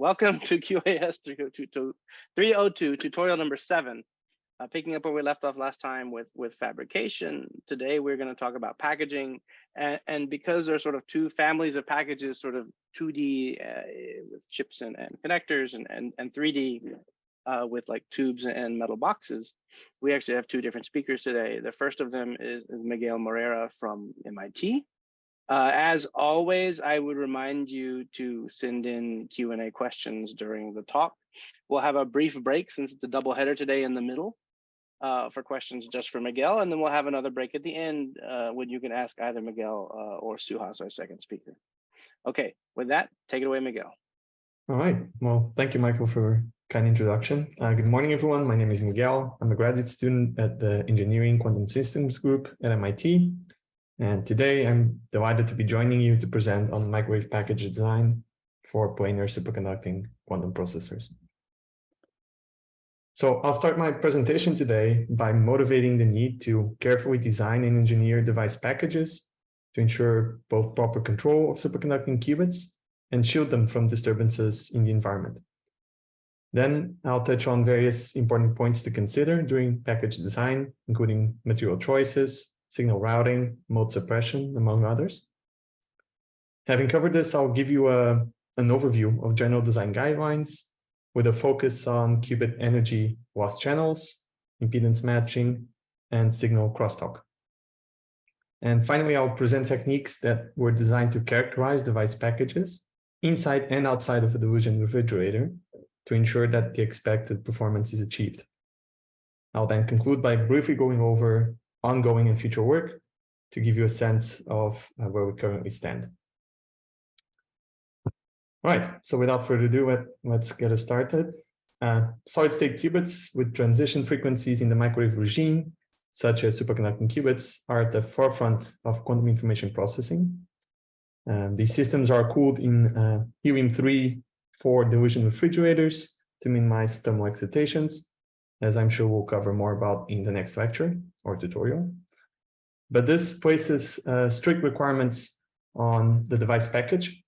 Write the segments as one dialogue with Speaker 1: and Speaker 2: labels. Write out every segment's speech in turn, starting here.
Speaker 1: Welcome to QIS 302 tutorial number 7. Picking up where we left off last time with fabrication. Today we're going to talk about packaging, and because there's sort of two families of packages, sort of 2D with chips and connectors, and 3D with like tubes and metal boxes, we actually have two different speakers today. The first of them is Miguel Moreira from MIT. As always, I would remind you to send in Q&A questions during the talk. We'll have a brief break since it's a double header today in the middle for questions just for Miguel, and then we'll have another break at the end when you can ask either Miguel or Suhas, our second speaker. Okay, with that, take it away, Miguel.
Speaker 2: All right, well, thank you, Michael, for a kind introduction. Good morning, everyone. My name is Miguel. I'm a graduate student at the Engineering Quantum Systems group at MIT. And today I'm delighted to be joining you to present on microwave package design for planar superconducting quantum processors. So I'll start my presentation today by motivating the need to carefully design and engineer device packages to ensure both proper control of superconducting qubits and shield them from disturbances in the environment. Then I'll touch on various important points to consider during package design, including material choices, signal routing, mode suppression, among others. Having covered this, I'll give you an overview of general design guidelines with a focus on qubit energy loss channels, impedance matching, and signal crosstalk. And finally, I'll present techniques that were designed to characterize device packages inside and outside of a dilution refrigerator to ensure that the expected performance is achieved. I'll then conclude by briefly going over ongoing and future work to give you a sense of where we currently stand. All right, so without further ado, let's get us started. Solid-state qubits with transition frequencies in the microwave regime, such as superconducting qubits, are at the forefront of quantum information processing. These systems are cooled in helium-3 for dilution refrigerators to minimize thermal excitations, as I'm sure we'll cover more about in the next lecture or tutorial. But this places strict requirements on the device package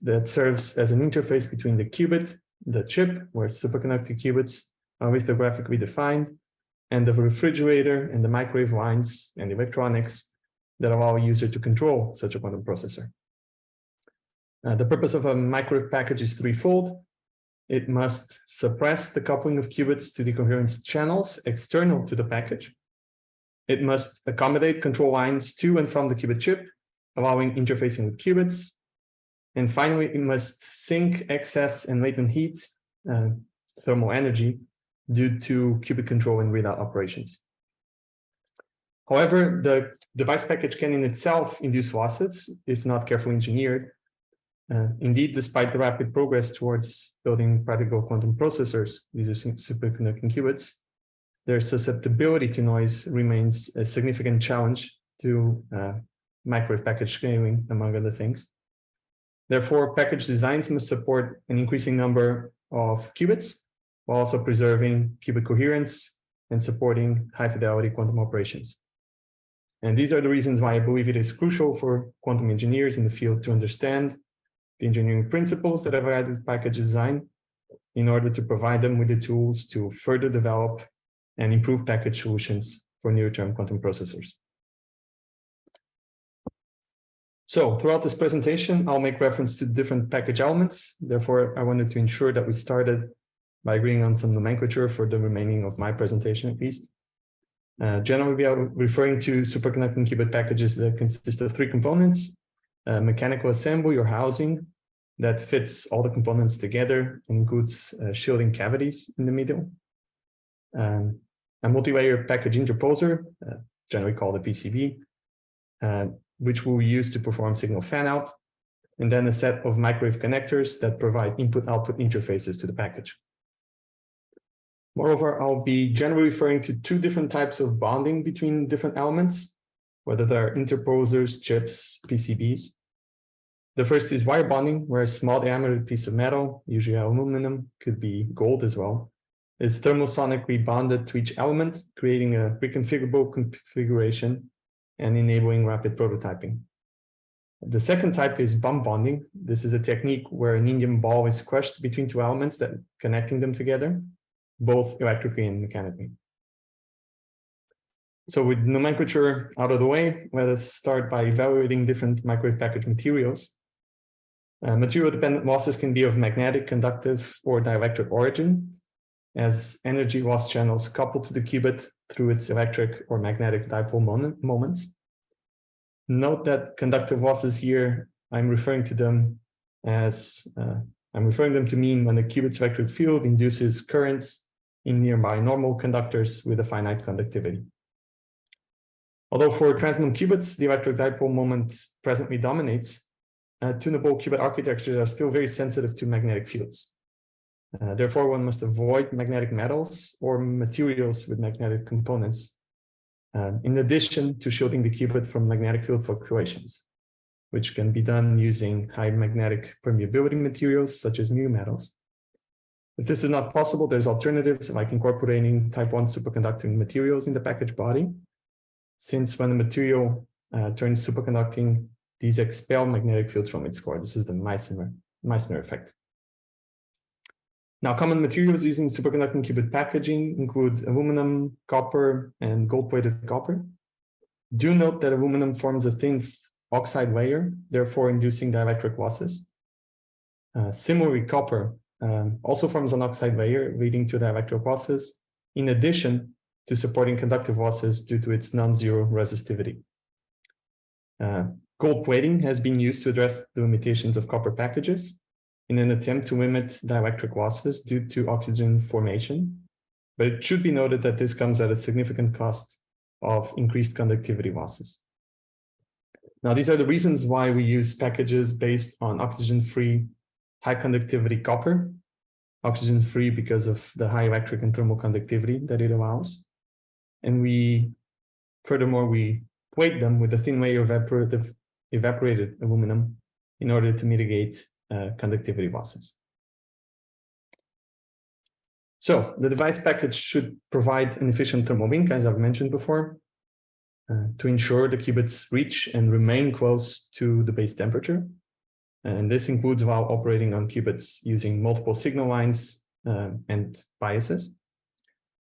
Speaker 2: that serves as an interface between the qubit, the chip, where superconducting qubits are lithographically defined, and the refrigerator and the microwave lines and electronics that allow a user to control such a quantum processor. The purpose of a microwave package is threefold. It must suppress the coupling of qubits to decoherence channels external to the package. It must accommodate control lines to and from the qubit chip, allowing interfacing with qubits. And finally, it must sink excess and latent heat, thermal energy, due to qubit control and readout operations. However, the device package can in itself induce losses if not carefully engineered. Indeed, despite the rapid progress towards building practical quantum processors using superconducting qubits, their susceptibility to noise remains a significant challenge to microwave package scaling, among other things. Therefore, package designs must support an increasing number of qubits, while also preserving qubit coherence and supporting high-fidelity quantum operations. And these are the reasons why I believe it is crucial for quantum engineers in the field to understand the engineering principles that have guided package design in order to provide them with the tools to further develop and improve package solutions for near-term quantum processors. So throughout this presentation, I'll make reference to different package elements. Therefore, I wanted to ensure that we started by agreeing on some nomenclature for the remaining of my presentation, at least. Generally, we are referring to superconducting qubit packages that consist of three components: mechanical assembly or housing that fits all the components together and includes shielding cavities in the middle. A multi-layer package interposer, generally called a PCB, which we'll use to perform signal fan-out, and then a set of microwave connectors that provide input-output interfaces to the package. Moreover, I'll be generally referring to two different types of bonding between different elements, whether they're interposers, chips, PCBs. The first is wire bonding, where a small diameter piece of metal, usually aluminum, could be gold as well, is thermosonically bonded to each element, creating a reconfigurable configuration and enabling rapid prototyping. The second type is bump bonding. This is a technique where an indium ball is crushed between two elements that connecting them together, both electrically and mechanically. So with nomenclature out of the way, let us start by evaluating different microwave package materials. Material-dependent losses can be of magnetic, conductive, or dielectric origin, as energy loss channels coupled to the qubit through its electric or magnetic dipole moments. Note that conductive losses here, I'm referring them to mean when the qubit's electric field induces currents in nearby normal conductors with a finite conductivity. Although for transmon qubits, the electric dipole moment presently dominates, tunable qubit architectures are still very sensitive to magnetic fields. Therefore, one must avoid magnetic metals or materials with magnetic components, in addition to shielding the qubit from magnetic field fluctuations, which can be done using high magnetic permeability materials such as mu metals. If this is not possible, there's alternatives like incorporating type 1 superconducting materials in the package body, since when the material turns superconducting, these expel magnetic fields from its core. This is the Meissner effect. Now, common materials using superconducting qubit packaging include aluminum, copper, and gold-plated copper. Do note that aluminum forms a thin oxide layer, therefore inducing dielectric losses. Similarly, copper also forms an oxide layer, leading to dielectric losses, in addition to supporting conductive losses due to its non-zero resistivity. Gold plating has been used to address the limitations of copper packages in an attempt to limit dielectric losses due to oxygen formation, but it should be noted that this comes at a significant cost of increased conductivity losses. Now, these are the reasons why we use packages based on oxygen-free high conductivity copper, oxygen-free because of the high electric and thermal conductivity that it allows. And furthermore, we plate them with a thin layer of evaporated aluminum in order to mitigate conductivity losses. So the device package should provide an efficient thermal link, as I've mentioned before, to ensure the qubits reach and remain close to the base temperature. And this includes while operating on qubits using multiple signal lines and biases.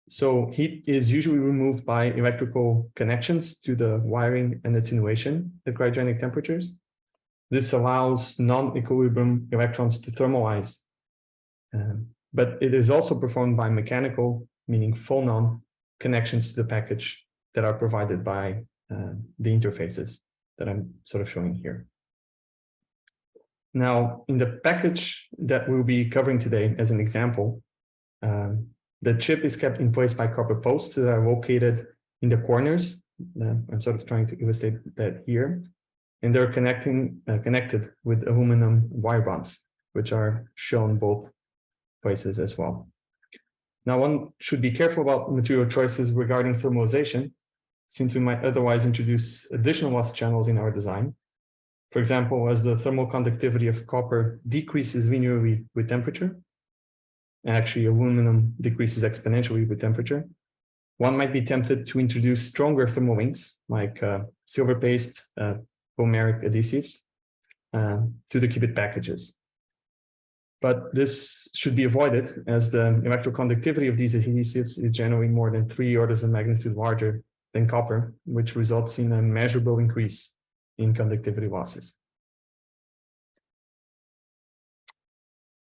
Speaker 2: So heat is usually removed by electrical connections to the wiring and attenuation at cryogenic temperatures. This allows non-equilibrium electrons to thermalize, but it is also performed by mechanical, meaning phonon, connections to the package that are provided by the interfaces that I'm sort of showing here. Now, in the package that we'll be covering today, as an example, the chip is kept in place by copper posts that are located in the corners. I'm sort of trying to illustrate that here. And they're connected with aluminum wire bonds, which are shown both places as well. Now, one should be careful about material choices regarding thermalization, since we might otherwise introduce additional loss channels in our design. For example, as the thermal conductivity of copper decreases linearly with temperature, and actually aluminum decreases exponentially with temperature, one might be tempted to introduce stronger thermal links like silver paste, polymeric adhesives to the qubit packages. But this should be avoided as the electroconductivity of these adhesives is generally more than 3 orders of magnitude larger than copper, which results in a measurable increase in conductivity losses.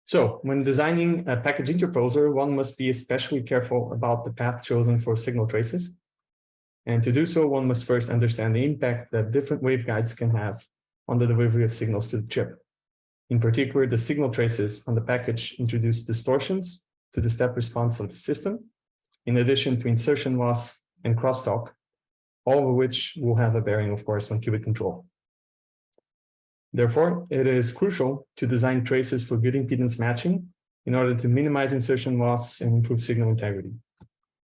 Speaker 2: So when designing a package interposer, one must be especially careful about the path chosen for signal traces. And to do so, one must first understand the impact that different waveguides can have on the delivery of signals to the chip. In particular, the signal traces on the package introduce distortions to the step response of the system, in addition to insertion loss and crosstalk, all of which will have a bearing, of course, on qubit control. Therefore, it is crucial to design traces for good impedance matching in order to minimize insertion loss and improve signal integrity.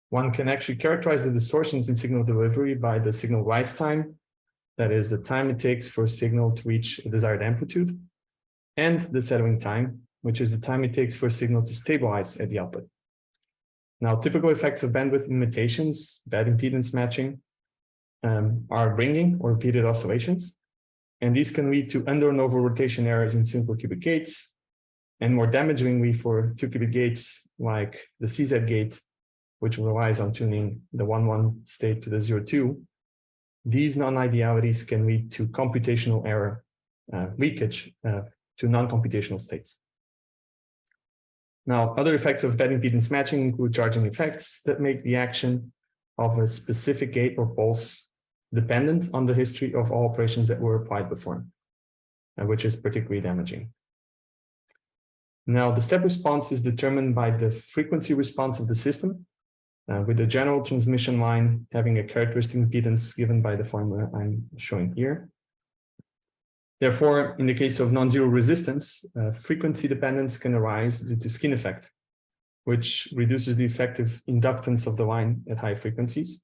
Speaker 2: One can actually characterize the distortions in signal delivery by the signal rise time, that is the time it takes for a signal to reach a desired amplitude, and the settling time, which is the time it takes for a signal to stabilize at the output. Now, typical effects of bandwidth limitations, bad impedance matching, are ringing or repeated oscillations. And these can lead to under and over rotation errors in simple qubit gates. And more damagingly for 2-qubit gates like the CZ gate, which relies on tuning the 1-1 state to the 0-2, these non-idealities can lead to computational error leakage to non-computational states. Now, other effects of bad impedance matching include charging effects that make the action of a specific gate or pulse dependent on the history of all operations that were applied before, which is particularly damaging. Now, the step response is determined by the frequency response of the system, with the general transmission line having a characteristic impedance given by the formula I'm showing here. Therefore, in the case of non-zero resistance, frequency dependence can arise due to skin effect, which reduces the effective inductance of the line at high frequencies,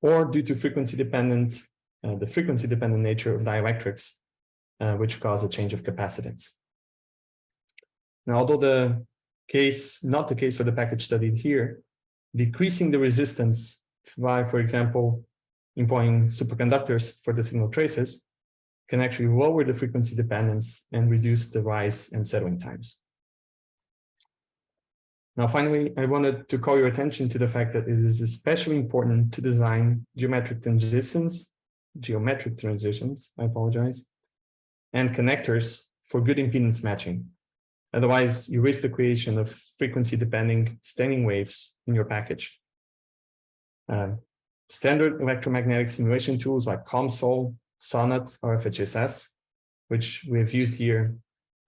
Speaker 2: or due to frequency dependent, the frequency dependent nature of dielectrics, which cause a change of capacitance. Now, although not the case for the package studied here, decreasing the resistance by, for example, employing superconductors for the signal traces can actually lower the frequency dependence and reduce the rise and settling times. Now, finally, I wanted to call your attention to the fact that it is especially important to design geometric transitions, and connectors for good impedance matching. Otherwise, you risk the creation of frequency-depending standing waves in your package. Standard electromagnetic simulation tools like COMSOL, SONET, or FHSS, which we have used here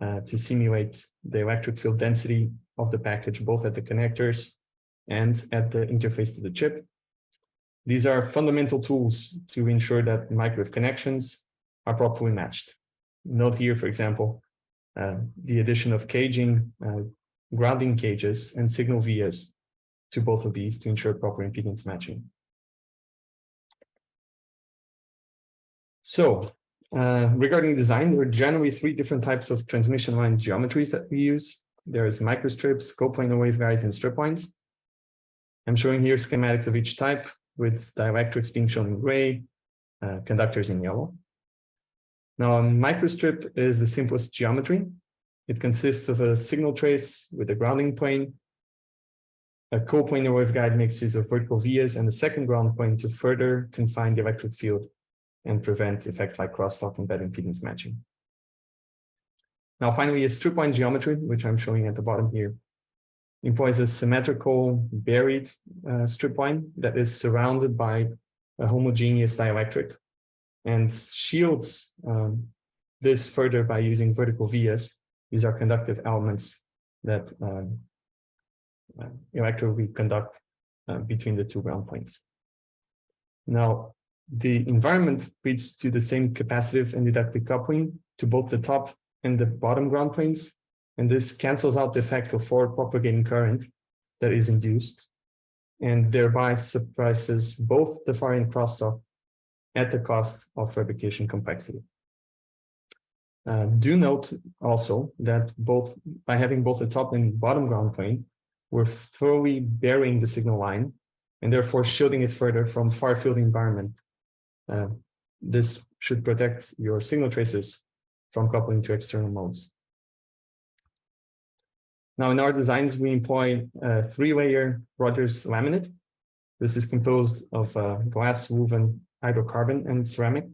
Speaker 2: to simulate the electric field density of the package, both at the connectors and at the interface to the chip. These are fundamental tools to ensure that microwave connections are properly matched. Note here, for example, the addition of caging, grounding cages, and signal vias to both of these to ensure proper impedance matching. So, regarding design, there are generally 3 different types of transmission line geometries that we use. There's microstrips, coplanar waveguides, and strip lines. I'm showing here schematics of each type, with dielectrics being shown in gray, conductors in yellow. Now, a microstrip is the simplest geometry. It consists of a signal trace with a grounding plane. A coplanar waveguide makes use of vertical vias and a second ground plane to further confine the electric field and prevent effects like crosstalk and bad impedance matching. Now, finally, a strip line geometry, which I'm showing at the bottom here, employs a symmetrical buried strip line that is surrounded by a homogeneous dielectric and shields this further by using vertical vias. These are conductive elements that electrically conduct between the 2 ground planes. Now, the environment leads to the same capacitive and inductive coupling to both the top and the bottom ground planes, and this cancels out the effect of forward propagating current that is induced, and thereby suppresses both the far end crosstalk at the cost of fabrication complexity. Do note also that by having both the top and bottom ground plane, we're thoroughly burying the signal line and therefore shielding it further from far field environment. This should protect your signal traces from coupling to external modes. Now, in our designs, we employ a 3-layer Rogers laminate. This is composed of glass, woven, hydrocarbon, and ceramic.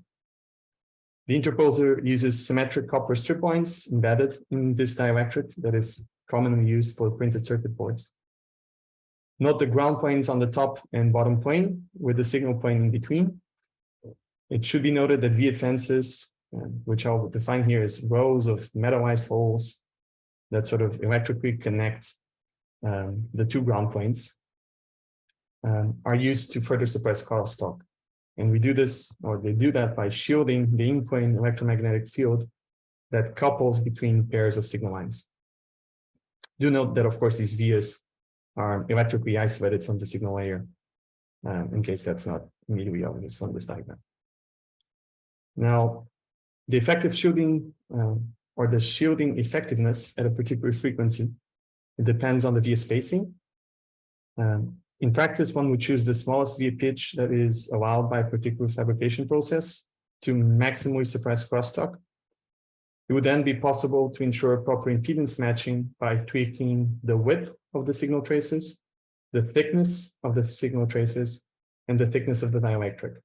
Speaker 2: The interposer uses symmetric copper strip lines embedded in this dielectric that is commonly used for printed circuit boards. Note the ground planes on the top and bottom plane with the signal plane in between. It should be noted that viet fences, which I'll define here as rows of metallized holes that sort of electrically connect the 2 ground planes, are used to further suppress crosstalk. And we do this, or they do that by shielding the in-plane electromagnetic field that couples between pairs of signal lines. Do note that, of course, these vias are electrically isolated from the signal layer, in case that's not immediately obvious from this diagram. Now, the effective shielding or the shielding effectiveness at a particular frequency, it depends on the via spacing. In practice, one would choose the smallest via pitch that is allowed by a particular fabrication process, to maximally suppress crosstalk. It would then be possible to ensure proper impedance matching by tweaking the width of the signal traces, the thickness of the signal traces, and the thickness of the dielectric.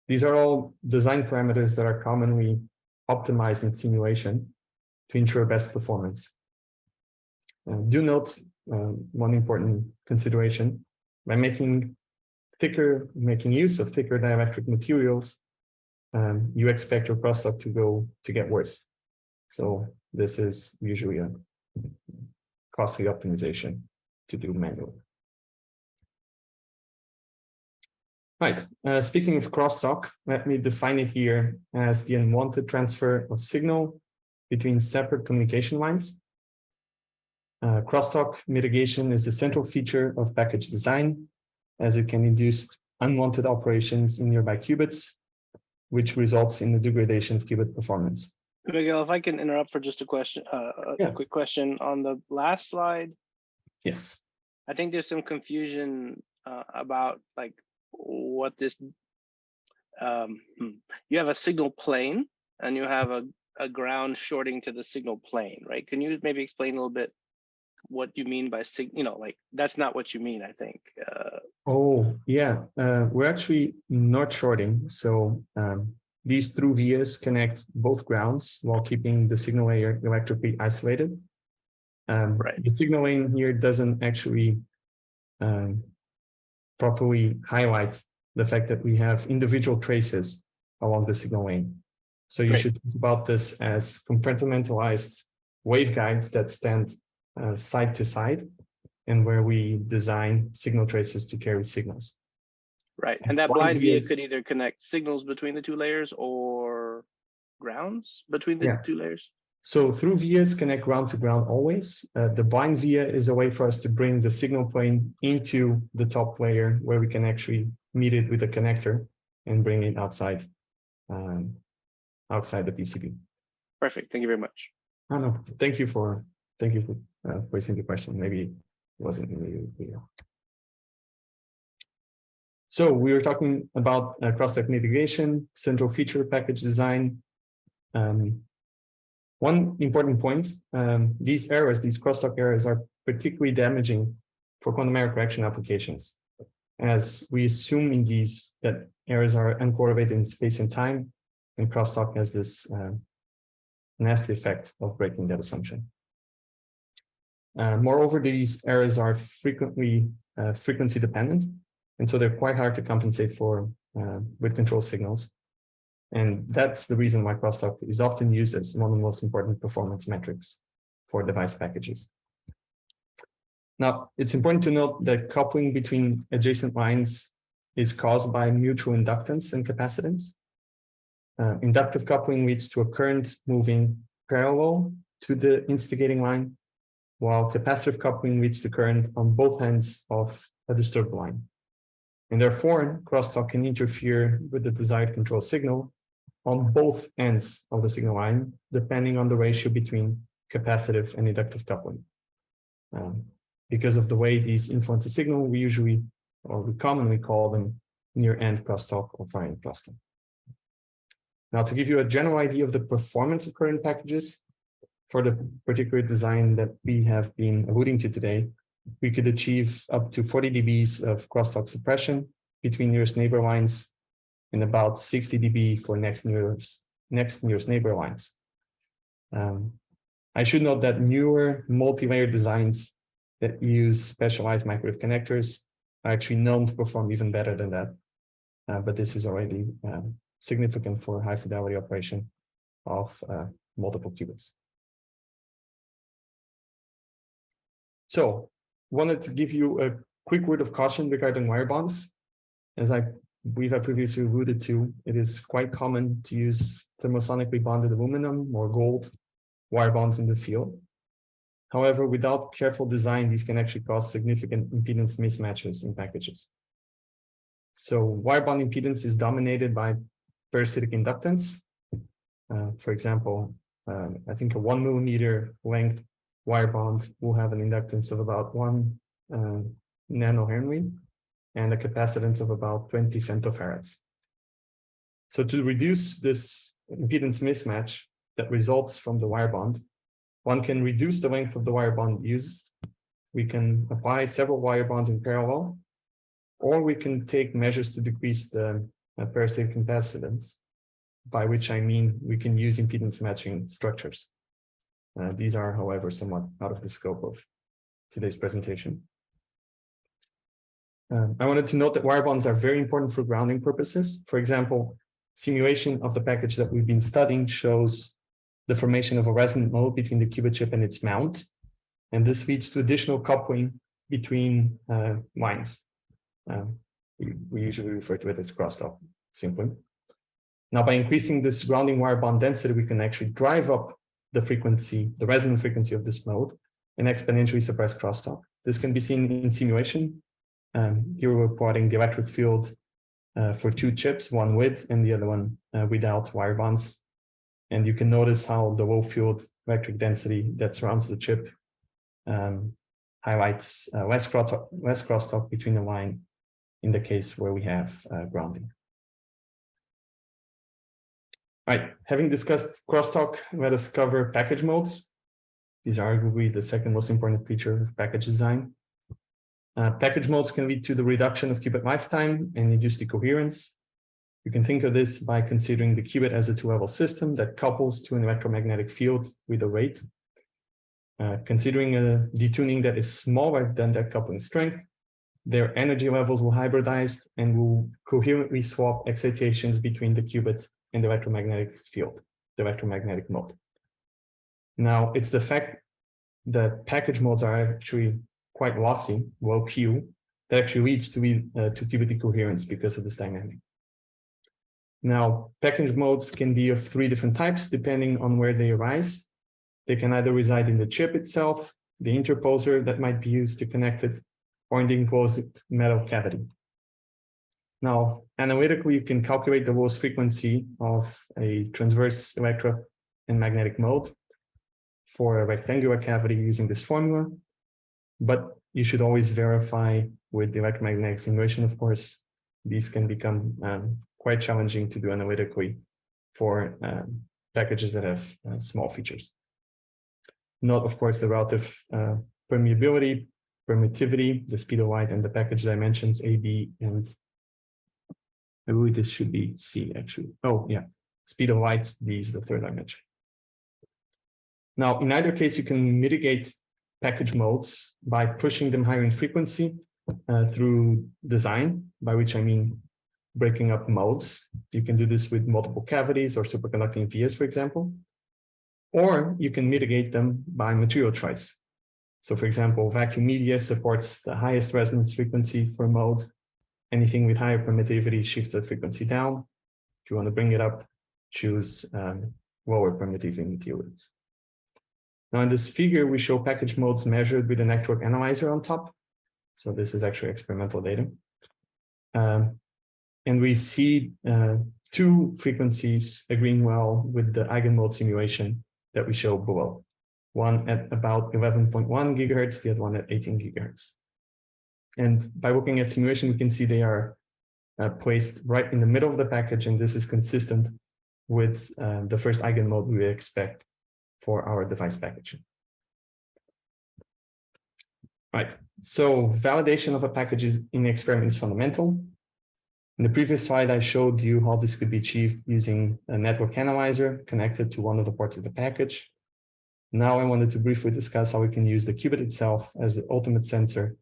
Speaker 2: These are all design parameters that are commonly optimized in simulation to ensure best performance. Do note one important consideration: by making use of thicker dielectric materials, you expect your crosstalk to get worse. So this is usually a costly optimization to do manually. Right. Speaking of crosstalk, let me define it here as the unwanted transfer of signal between separate communication lines. Crosstalk mitigation is a central feature of package design, as it can induce unwanted operations in nearby qubits, which results in the degradation of qubit performance.
Speaker 1: Miguel, if I can interrupt for just a question, a quick question on the last slide.
Speaker 2: Yes.
Speaker 1: I think there's some confusion about like what this. You have a signal plane and you have a ground shorting to the signal plane, right? Can you maybe explain a little bit what you mean by like that's not what you mean, I think.
Speaker 2: Oh, yeah. We're actually not shorting. So these through vias connect both grounds while keeping the signal layer electrically isolated.
Speaker 1: Right.
Speaker 2: The signal lane here doesn't actually properly highlight the fact that we have individual traces along the signal lane. So you should think about this as compartmentalized waveguides that stand side to side, and where we design signal traces to carry signals.
Speaker 1: Right, and that blind via could either connect signals between the two layers or grounds between the two layers.
Speaker 2: So through vias connect ground to ground always. The blind via is a way for us to bring the signal plane into the top layer, where we can actually meet it with a connector and bring it outside, outside the PCB.
Speaker 1: Perfect. Thank you very much.
Speaker 2: Oh, no, thank you for raising the question. Maybe it wasn't really clear. So we were talking about crosstalk mitigation, central feature package design. One important point, these errors, these crosstalk errors, are particularly damaging for quantum error correction applications, as we assume in these that errors are uncorrelated in space and time, and crosstalk has this nasty effect of breaking that assumption. Moreover, these errors are frequently frequency dependent, and so they're quite hard to compensate for with control signals. And that's the reason why crosstalk is often used as one of the most important performance metrics for device packages. Now, it's important to note that coupling between adjacent lines is caused by mutual inductance and capacitance. Inductive coupling leads to a current moving parallel to the instigating line, while capacitive coupling leads to current on both ends of a disturbed line. And therefore, crosstalk can interfere with the desired control signal on both ends of the signal line, depending on the ratio between capacitive and inductive coupling. Because of the way these influence the signal, we commonly call them near-end crosstalk or far-end crosstalk. Now, to give you a general idea of the performance of current packages, for the particular design that we have been alluding to today, we could achieve up to 40 dBs of crosstalk suppression between nearest neighbor lines and about 60 dB for next nearest neighbor lines. I should note that newer multi-layer designs that use specialized microwave connectors are actually known to perform even better than that. But this is already significant for high fidelity operation of multiple qubits. So, wanted to give you a quick word of caution regarding wire bonds. As we have previously alluded to, it is quite common to use thermosonically bonded aluminum or gold wire bonds in the field. However, without careful design, these can actually cause significant impedance mismatches in packages. So wire bond impedance is dominated by parasitic inductance. For example, I think a 1 millimeter length wire bond will have an inductance of about 1 nanohenry and a capacitance of about 20 femtofarads. So to reduce this impedance mismatch that results from the wire bond, one can reduce the length of the wire bond used. We can apply several wire bonds in parallel, or we can take measures to decrease the parasitic capacitance, by which I mean we can use impedance matching structures. These are, however, somewhat out of the scope of today's presentation. I wanted to note that wire bonds are very important for grounding purposes. For example, simulation of the package that we've been studying shows the formation of a resonant mode between the qubit chip and its mount. And this leads to additional coupling between lines. We usually refer to it as crosstalk, simply. Now, by increasing this grounding wire bond density, we can actually drive up the frequency, the resonant frequency of this mode, and exponentially suppress crosstalk. This can be seen in simulation. Here we're plotting the electric field for two chips, one with and the other one without wire bonds. And you can notice how the low field electric density that surrounds the chip highlights less crosstalk between the line in the case where we have grounding. All right, having discussed crosstalk, let us cover package modes. These are arguably the second most important feature of package design. Package modes can lead to the reduction of qubit lifetime and induce decoherence. You can think of this by considering the qubit as a two-level system that couples to an electromagnetic field with a rate. Considering a detuning that is smaller than that coupling strength, their energy levels will hybridize and will coherently swap excitations between the qubit and the electromagnetic field, the electromagnetic mode. Now, it's the fact that package modes are actually quite lossy, low Q, that actually leads to qubit decoherence because of this dynamic. Now, package modes can be of three different types depending on where they arise. They can either reside in the chip itself, the interposer that might be used to connect it, or in the enclosed metal cavity. Now, analytically, you can calculate the lowest frequency of a transverse electro and magnetic mode for a rectangular cavity using this formula, but you should always verify with the electromagnetic simulation, of course. These can become quite challenging to do analytically for packages that have small features. Note, of course, the relative permeability, permittivity, the speed of light, and the package dimensions A, B, and I believe this should be C, actually. Oh, yeah, speed of light, D is the third dimension. Now, in either case, you can mitigate package modes by pushing them higher in frequency through design, by which I mean breaking up modes. You can do this with multiple cavities or superconducting vias, for example. Or you can mitigate them by material choice. So, for example, vacuum media supports the highest resonance frequency for a mode. Anything with higher permittivity shifts the frequency down. If you want to bring it up, choose lower permittivity materials. Now, in this figure, we show package modes measured with a network analyzer on top. So this is actually experimental data. And we see two frequencies agreeing well with the eigenmode simulation that we show below. One at about 11.1 gigahertz, the other one at 18 gigahertz. And by looking at simulation, we can see they are placed right in the middle of the package, and this is consistent with the first eigenmode we expect for our device package. Right, so validation of a package in the experiment is fundamental. In the previous slide, I showed you how this could be achieved using a network analyzer connected to one of the ports of the package. Now I wanted to briefly discuss how we can use the qubit itself as the ultimate sensor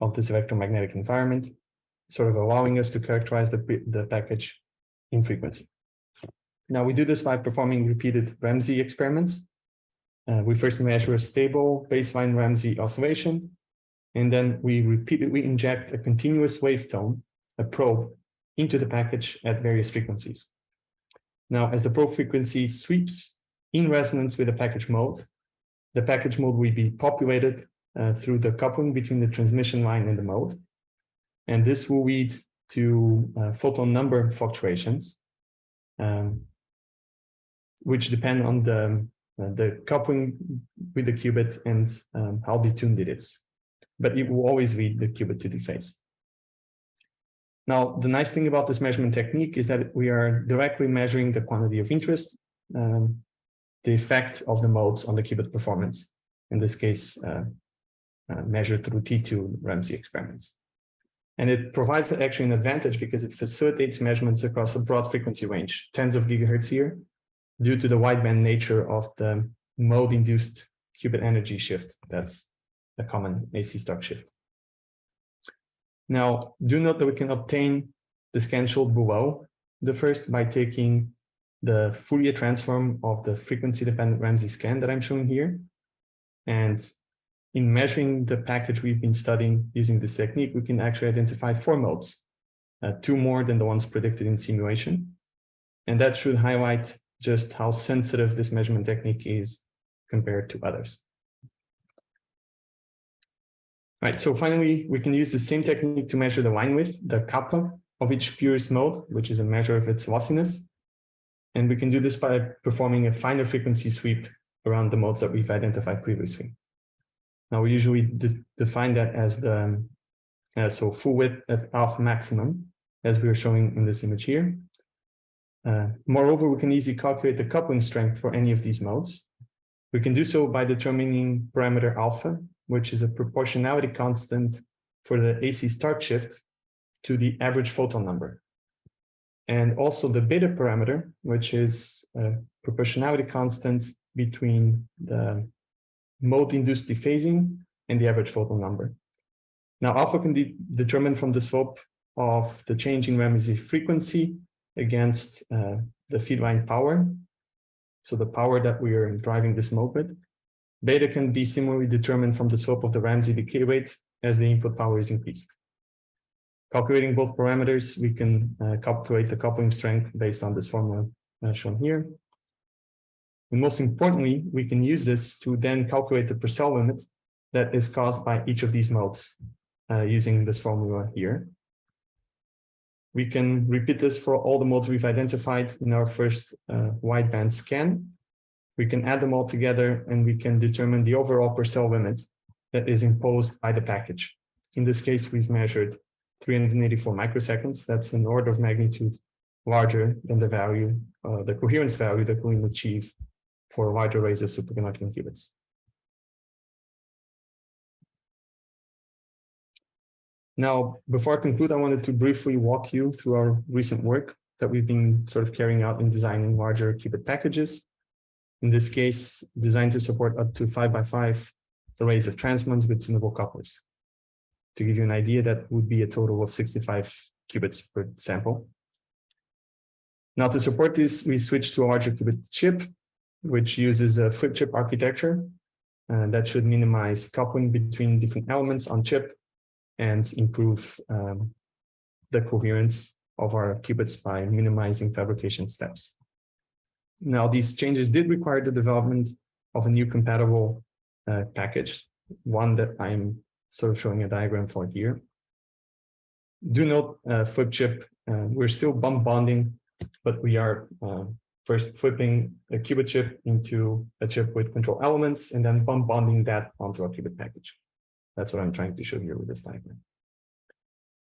Speaker 2: of this electromagnetic environment, sort of allowing us to characterize the package in frequency. Now we do this by performing repeated Ramsey experiments. We first measure a stable baseline Ramsey oscillation, and then we repeatedly inject a continuous wavetone, a probe, into the package at various frequencies. Now, as the probe frequency sweeps in resonance with the package mode will be populated through the coupling between the transmission line and the mode. And this will lead to photon number fluctuations, which depend on the coupling with the qubit and how detuned it is. But it will always lead the qubit to dephase. Now, the nice thing about this measurement technique is that we are directly measuring the quantity of interest, the effect of the modes on the qubit performance, in this case, measured through T2 Ramsey experiments. And it provides actually an advantage because it facilitates measurements across a broad frequency range, tens of gigahertz here, due to the wideband nature of the mode-induced qubit energy shift. That's a common AC stock shift. Now, do note that we can obtain the scan shown below the first by taking the Fourier transform of the frequency-dependent Ramsey scan that I'm showing here. And in measuring the package we've been studying using this technique, we can actually identify 4 modes, 2 more than the ones predicted in simulation. And that should highlight just how sensitive this measurement technique is compared to others. All right, so finally, we can use the same technique to measure the line width, the kappa, of each purest mode, which is a measure of its lossiness. And we can do this by performing a finer frequency sweep around the modes that we've identified previously. Now, we usually define that as the so full width at alpha maximum, as we are showing in this image here. Moreover, we can easily calculate the coupling strength for any of these modes. We can do so by determining parameter alpha, which is a proportionality constant for the AC start shift to the average photon number. And also the beta parameter, which is a proportionality constant between the mode-induced dephasing and the average photon number. Now, alpha can be determined from the slope of the change in Ramsey frequency against the feed line power, so the power that we are driving this mode with. Beta can be similarly determined from the slope of the Ramsey decay rate as the input power is increased. Calculating both parameters, we can calculate the coupling strength based on this formula shown here. And most importantly, we can use this to then calculate the Purcell limit that is caused by each of these modes using this formula here. We can repeat this for all the modes we've identified in our first wideband scan. We can add them all together and we can determine the overall Purcell limit that is imposed by the package. In this case, we've measured 384 microseconds. That's an order of magnitude larger than the value, the coherence value that we can achieve for large arrays of superconducting qubits. Now, before I conclude, I wanted to briefly walk you through our recent work that we've been sort of carrying out in designing larger qubit packages. In this case, designed to support up to 5x5 arrays of transmons with tunable couplers. To give you an idea, that would be a total of 65 qubits per sample. Now, to support this, we switched to a larger qubit chip, which uses a flip chip architecture that should minimize coupling between different elements on chip and improve the coherence of our qubits by minimizing fabrication steps. Now, these changes did require the development of a new compatible package, one that I'm sort of showing a diagram for here. Do note flip chip, we're still bump bonding, but we are first flipping a qubit chip into a chip with control elements and then bump bonding that onto our qubit package. That's what I'm trying to show here with this diagram.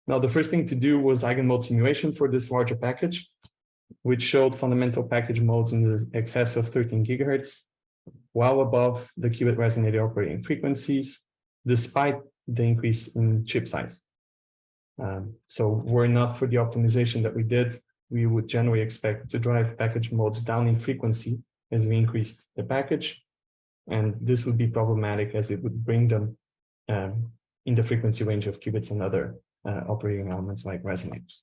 Speaker 2: Now, the first thing to do was eigenmode simulation for this larger package, which showed fundamental package modes in the excess of 13 gigahertz, well above the qubit resonator operating frequencies, despite the increase in chip size. So were it not for the optimization that we did, we would generally expect to drive package modes down in frequency as we increased the package. And this would be problematic as it would bring them in the frequency range of qubits and other operating elements like resonators.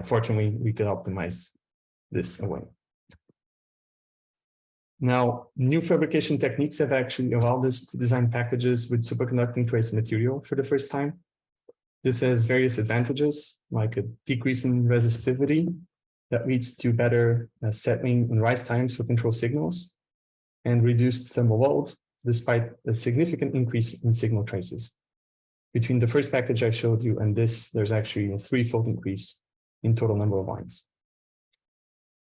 Speaker 2: Fortunately, we could optimize this away. Now, new fabrication techniques have actually allowed us to design packages with superconducting trace material for the first time. This has various advantages, like a decrease in resistivity that leads to better settling and rise times for control signals, and reduced thermal load, despite a significant increase in signal traces. Between the first package I showed you and this, there's actually a 3-fold increase in total number of lines.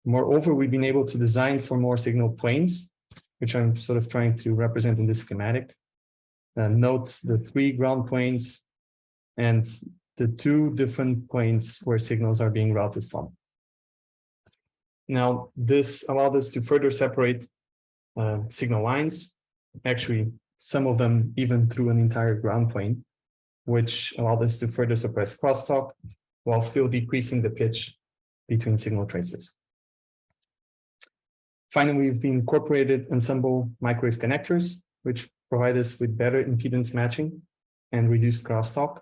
Speaker 2: Moreover, we've been able to design for more signal planes, which I'm sort of trying to represent in this schematic. Note the 3 ground planes and the two different points where signals are being routed from. Now, this allowed us to further separate signal lines, actually, some of them even through an entire ground plane, which allowed us to further suppress crosstalk while still decreasing the pitch between signal traces. Finally, we've incorporated ensemble microwave connectors, which provide us with better impedance matching and reduced crosstalk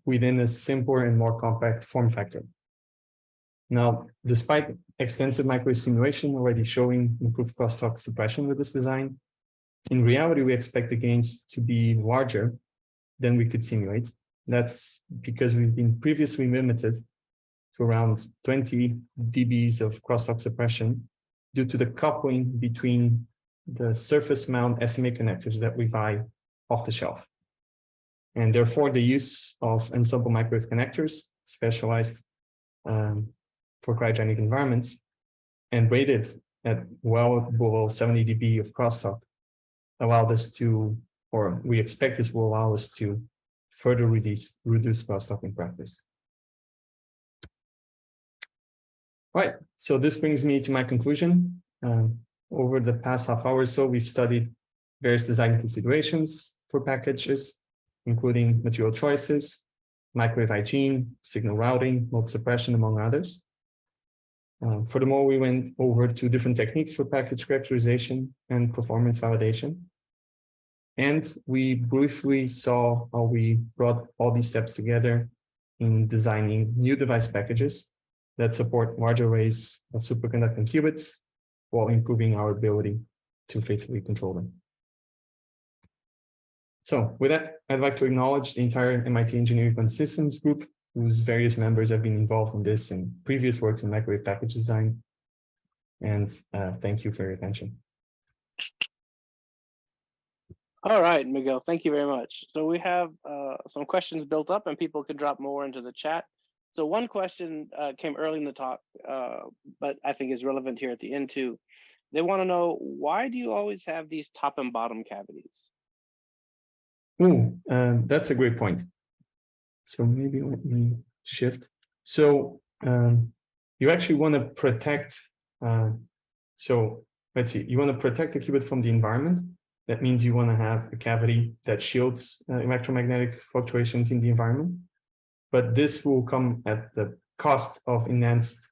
Speaker 2: within a simpler and more compact form factor. Now, despite extensive microwave simulation already showing improved crosstalk suppression with this design, in reality, we expect the gains to be larger than we could simulate. That's because we've been previously limited to around 20 dBs of crosstalk suppression due to the coupling between the surface mount SMA connectors that we buy off the shelf. And therefore, the use of ensemble microwave connectors, specialized for cryogenic environments, and rated at well below 70 dB of crosstalk, allowed us to, or we expect this will allow us to further reduce crosstalk in practice. All right, so this brings me to my conclusion. Over the past half hour or so, we've studied various design considerations for packages, including material choices, microwave hygiene, signal routing, mode suppression, among others. Furthermore, we went over two different techniques for package characterization and performance validation. And we briefly saw how we brought all these steps together in designing new device packages that support large arrays of superconducting qubits while improving our ability to faithfully control them. So with that, I'd like to acknowledge the entire MIT Engineering and Systems group, whose various members have been involved in this and previous works in microwave package design. And thank you for your attention.
Speaker 1: All right, Miguel, thank you very much. So we have some questions built up and people can drop more into the chat. So one question came early in the talk, but I think is relevant here at the end too. They want to know, why do you always have these top and bottom cavities?
Speaker 2: Ooh, that's a great point. So maybe let me shift. So you actually want to protect, so let's see, you want to protect the qubit from the environment. That means you want to have a cavity that shields electromagnetic fluctuations in the environment. But this will come at the cost of enhanced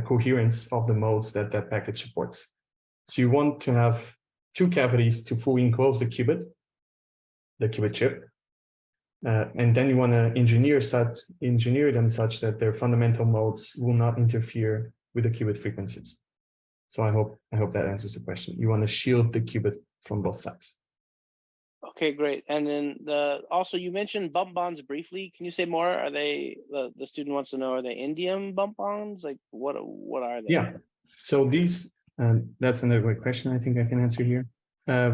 Speaker 2: coherence of the modes that that package supports. So you want to have two cavities to fully enclose the qubit chip. And then you want to engineer them such that their fundamental modes will not interfere with the qubit frequencies. So I hope that answers the question. You want to shield the qubit from both sides.
Speaker 1: Okay, great. And then also you mentioned bump bonds briefly. Can you say more? Are they, the student wants to know, are they indium bump bonds? Like what are they?
Speaker 2: Yeah. So these, that's another great question I think I can answer here.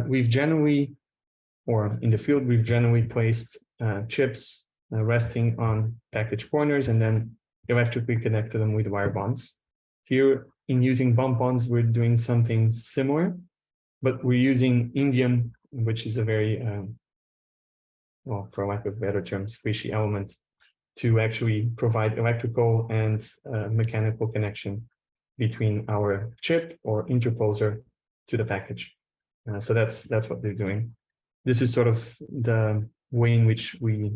Speaker 2: We've generally, or in the field, we've generally placed chips resting on package corners and then electrically connected them with wire bonds. Here, in using bump bonds, we're doing something similar, but we're using indium, which is a very, well, for lack of a better term, squishy element to actually provide electrical and mechanical connection between our chip or interposer to the package. So that's what they're doing. This is sort of the way in which we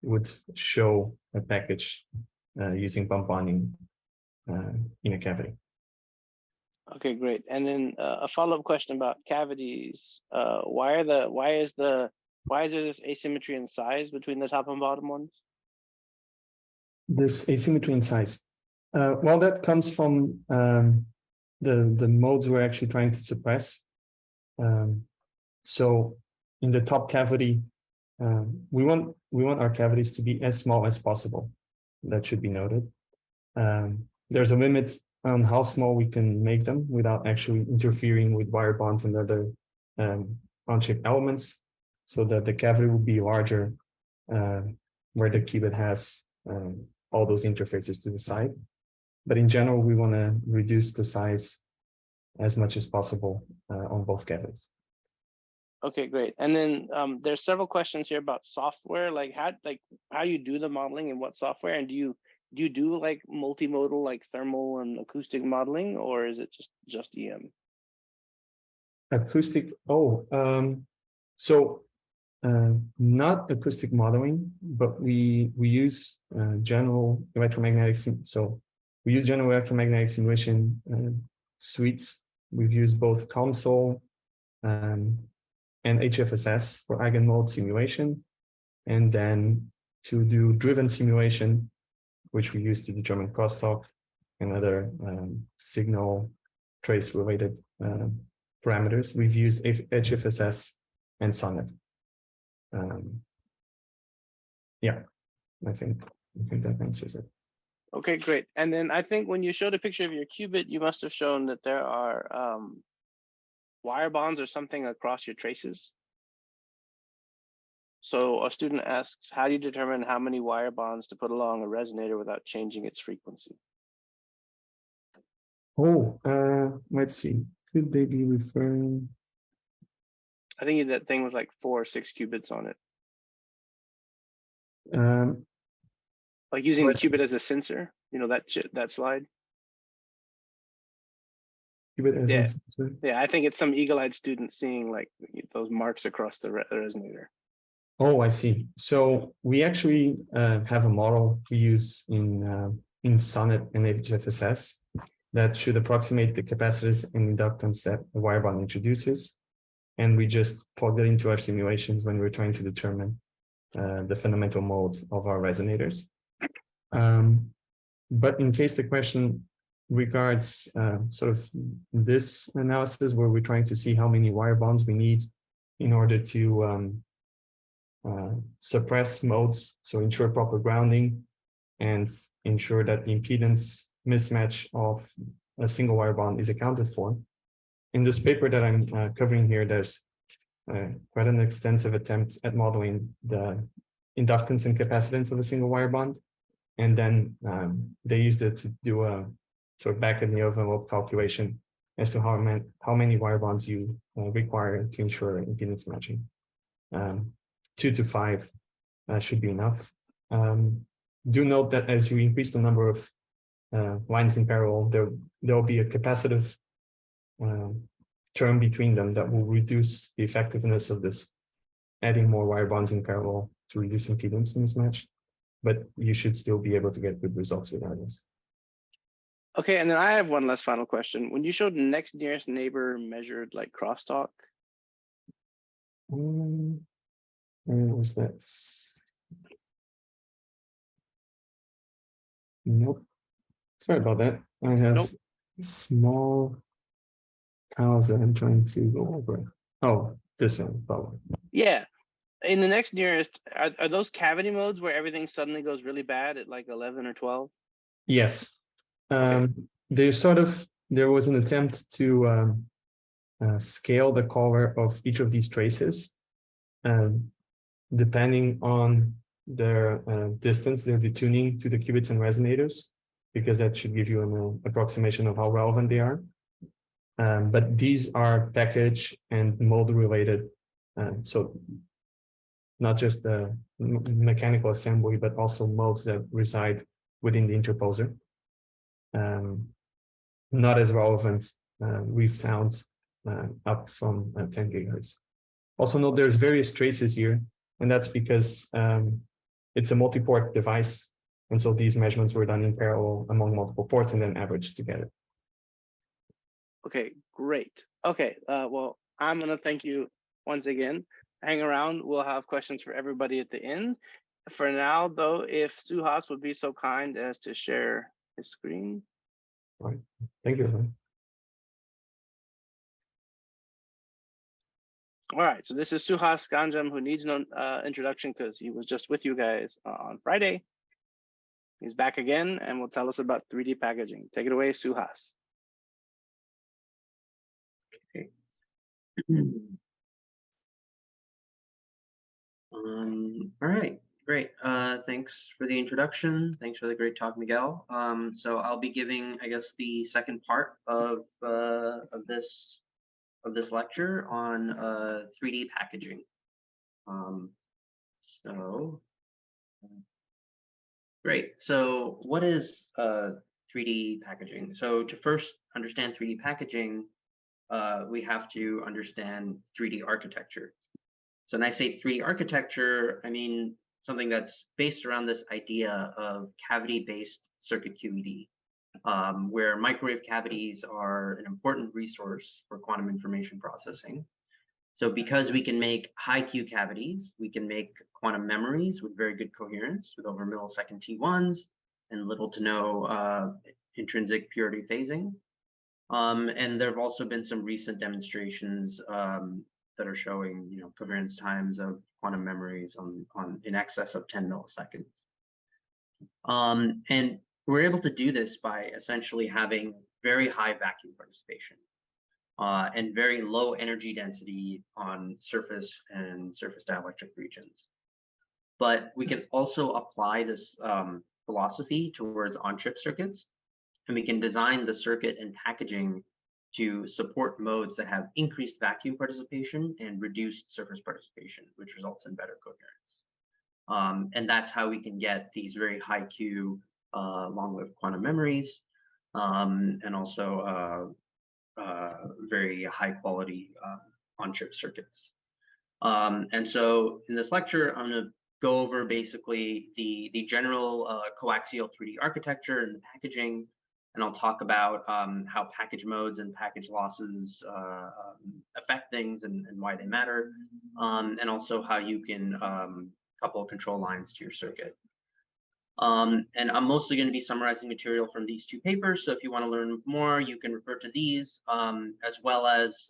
Speaker 2: would show a package using bump bonding in a cavity.
Speaker 1: Okay, great. And then a follow-up question about cavities. Why is there this asymmetry in size between the top and bottom ones?
Speaker 2: This asymmetry in size. Well, that comes from the modes we're actually trying to suppress. So in the top cavity, we want our cavities to be as small as possible. That should be noted. There's a limit on how small we can make them without actually interfering with wire bonds and other on-chip elements, so that the cavity will be larger where the qubit has all those interfaces to the side. But in general, we want to reduce the size as much as possible on both cavities.
Speaker 1: Okay, great. And then there's several questions here about software, like how you do the modeling and what software, and do you do like multimodal, like thermal and acoustic modeling, or is it just EM?
Speaker 2: Acoustic. Oh, so not acoustic modeling, but we use general electromagnetic. So we use general electromagnetic simulation suites. We've used both COMSOL and HFSS for eigenmode simulation, and then to do driven simulation, which we use to determine crosstalk and other signal trace related parameters. We've used HFSS and Sonnet. Yeah, I think that answers it.
Speaker 1: Okay, great. And then I think when you showed a picture of your qubit, you must have shown that there are wire bonds or something across your traces. So a student asks, how do you determine how many wire bonds to put along a resonator without changing its frequency?
Speaker 2: Oh, let's see. Could they be referring?
Speaker 1: I think that thing was like 4 or 6 qubits on it. Like using the qubit as a sensor, you know, that slide.
Speaker 2: Qubit as
Speaker 1: Yeah.
Speaker 2: a sensor.
Speaker 1: Yeah, I think it's some eagle-eyed student seeing like those marks across the resonator.
Speaker 2: Oh, I see. So we actually have a model we use in Sonnet and HFSS that should approximate the capacitors and inductance that a wire bond introduces. And we just plug that into our simulations when we're trying to determine the fundamental mode of our resonators. But in case the question regards sort of this analysis where we're trying to see how many wire bonds we need in order to suppress modes, so ensure proper grounding and ensure that the impedance mismatch of a single wire bond is accounted for. In this paper that I'm covering here, there's quite an extensive attempt at modeling the inductance and capacitance of a single wire bond. And then they used it to do a sort of back of the envelope calculation as to how many wire bonds you require to ensure impedance matching. 2 to 5 should be enough. Do note that as you increase the number of lines in parallel, there will be a capacitive term between them that will reduce the effectiveness of this adding more wire bonds in parallel to reduce impedance mismatch, but you should still be able to get good results regardless.
Speaker 1: Okay, and then I have one last final question. When you showed next nearest neighbor measured like crosstalk.
Speaker 2: Where was that? Nope. Sorry about that. I have small tiles that I'm trying to go over. Oh, this one, probably.
Speaker 1: Yeah. In the next nearest, are those cavity modes where everything suddenly goes really bad at like 11 or 12?
Speaker 2: Yes. There was an attempt to scale the color of each of these traces, depending on their distance, their detuning to the qubits and resonators, because that should give you an approximation of how relevant they are. But these are package and mode related, so not just the mechanical assembly, but also modes that reside within the interposer. Not as relevant, we found up from 10 gigahertz. Also note there's various traces here, and that's because it's a multi-port device. And so these measurements were done in parallel among multiple ports and then averaged together.
Speaker 1: Okay, great. Okay, well, I'm going to thank you once again. Hang around. We'll have questions for everybody at the end. For now, though, if Suhas would be so kind as to share his screen.
Speaker 2: All right. Thank you.
Speaker 1: All right, so this is Suhas Ganjam, who needs no introduction because he was just with you guys on Friday. He's back again and will tell us about 3D packaging. Take it away, Suhas.
Speaker 3: Okay. All right, great. Thanks for the introduction. Thanks for the great talk, Miguel. So I'll be giving, I guess, the second part of this of this lecture on 3D packaging. Great. So what is 3D packaging? So to first understand 3D packaging, we have to understand 3D architecture. So when I say 3D architecture, I mean something that's based around this idea of cavity-based circuit QED, where microwave cavities are an important resource for quantum information processing. So because we can make high Q cavities, we can make quantum memories with very good coherence with over millisecond T1s and little to no intrinsic purity phasing. And there have also been some recent demonstrations that are showing, coherence times of quantum memories in excess of 10 milliseconds. And we're able to do this by essentially having very high vacuum participation and very low energy density on surface and surface dielectric regions. But we can also apply this philosophy towards on-chip circuits, and we can design the circuit and packaging to support modes that have increased vacuum participation and reduced surface participation, which results in better coherence. And that's how we can get these very high Q long-lived quantum memories, and also very high quality on-chip circuits. And so in this lecture, I'm going to go over basically the general coaxial 3D architecture and the packaging, and I'll talk about how package modes and package losses affect things and why they matter, and also how you can couple control lines to your circuit. And I'm mostly going to be summarizing material from these two papers. So if you want to learn more, you can refer to these, as well as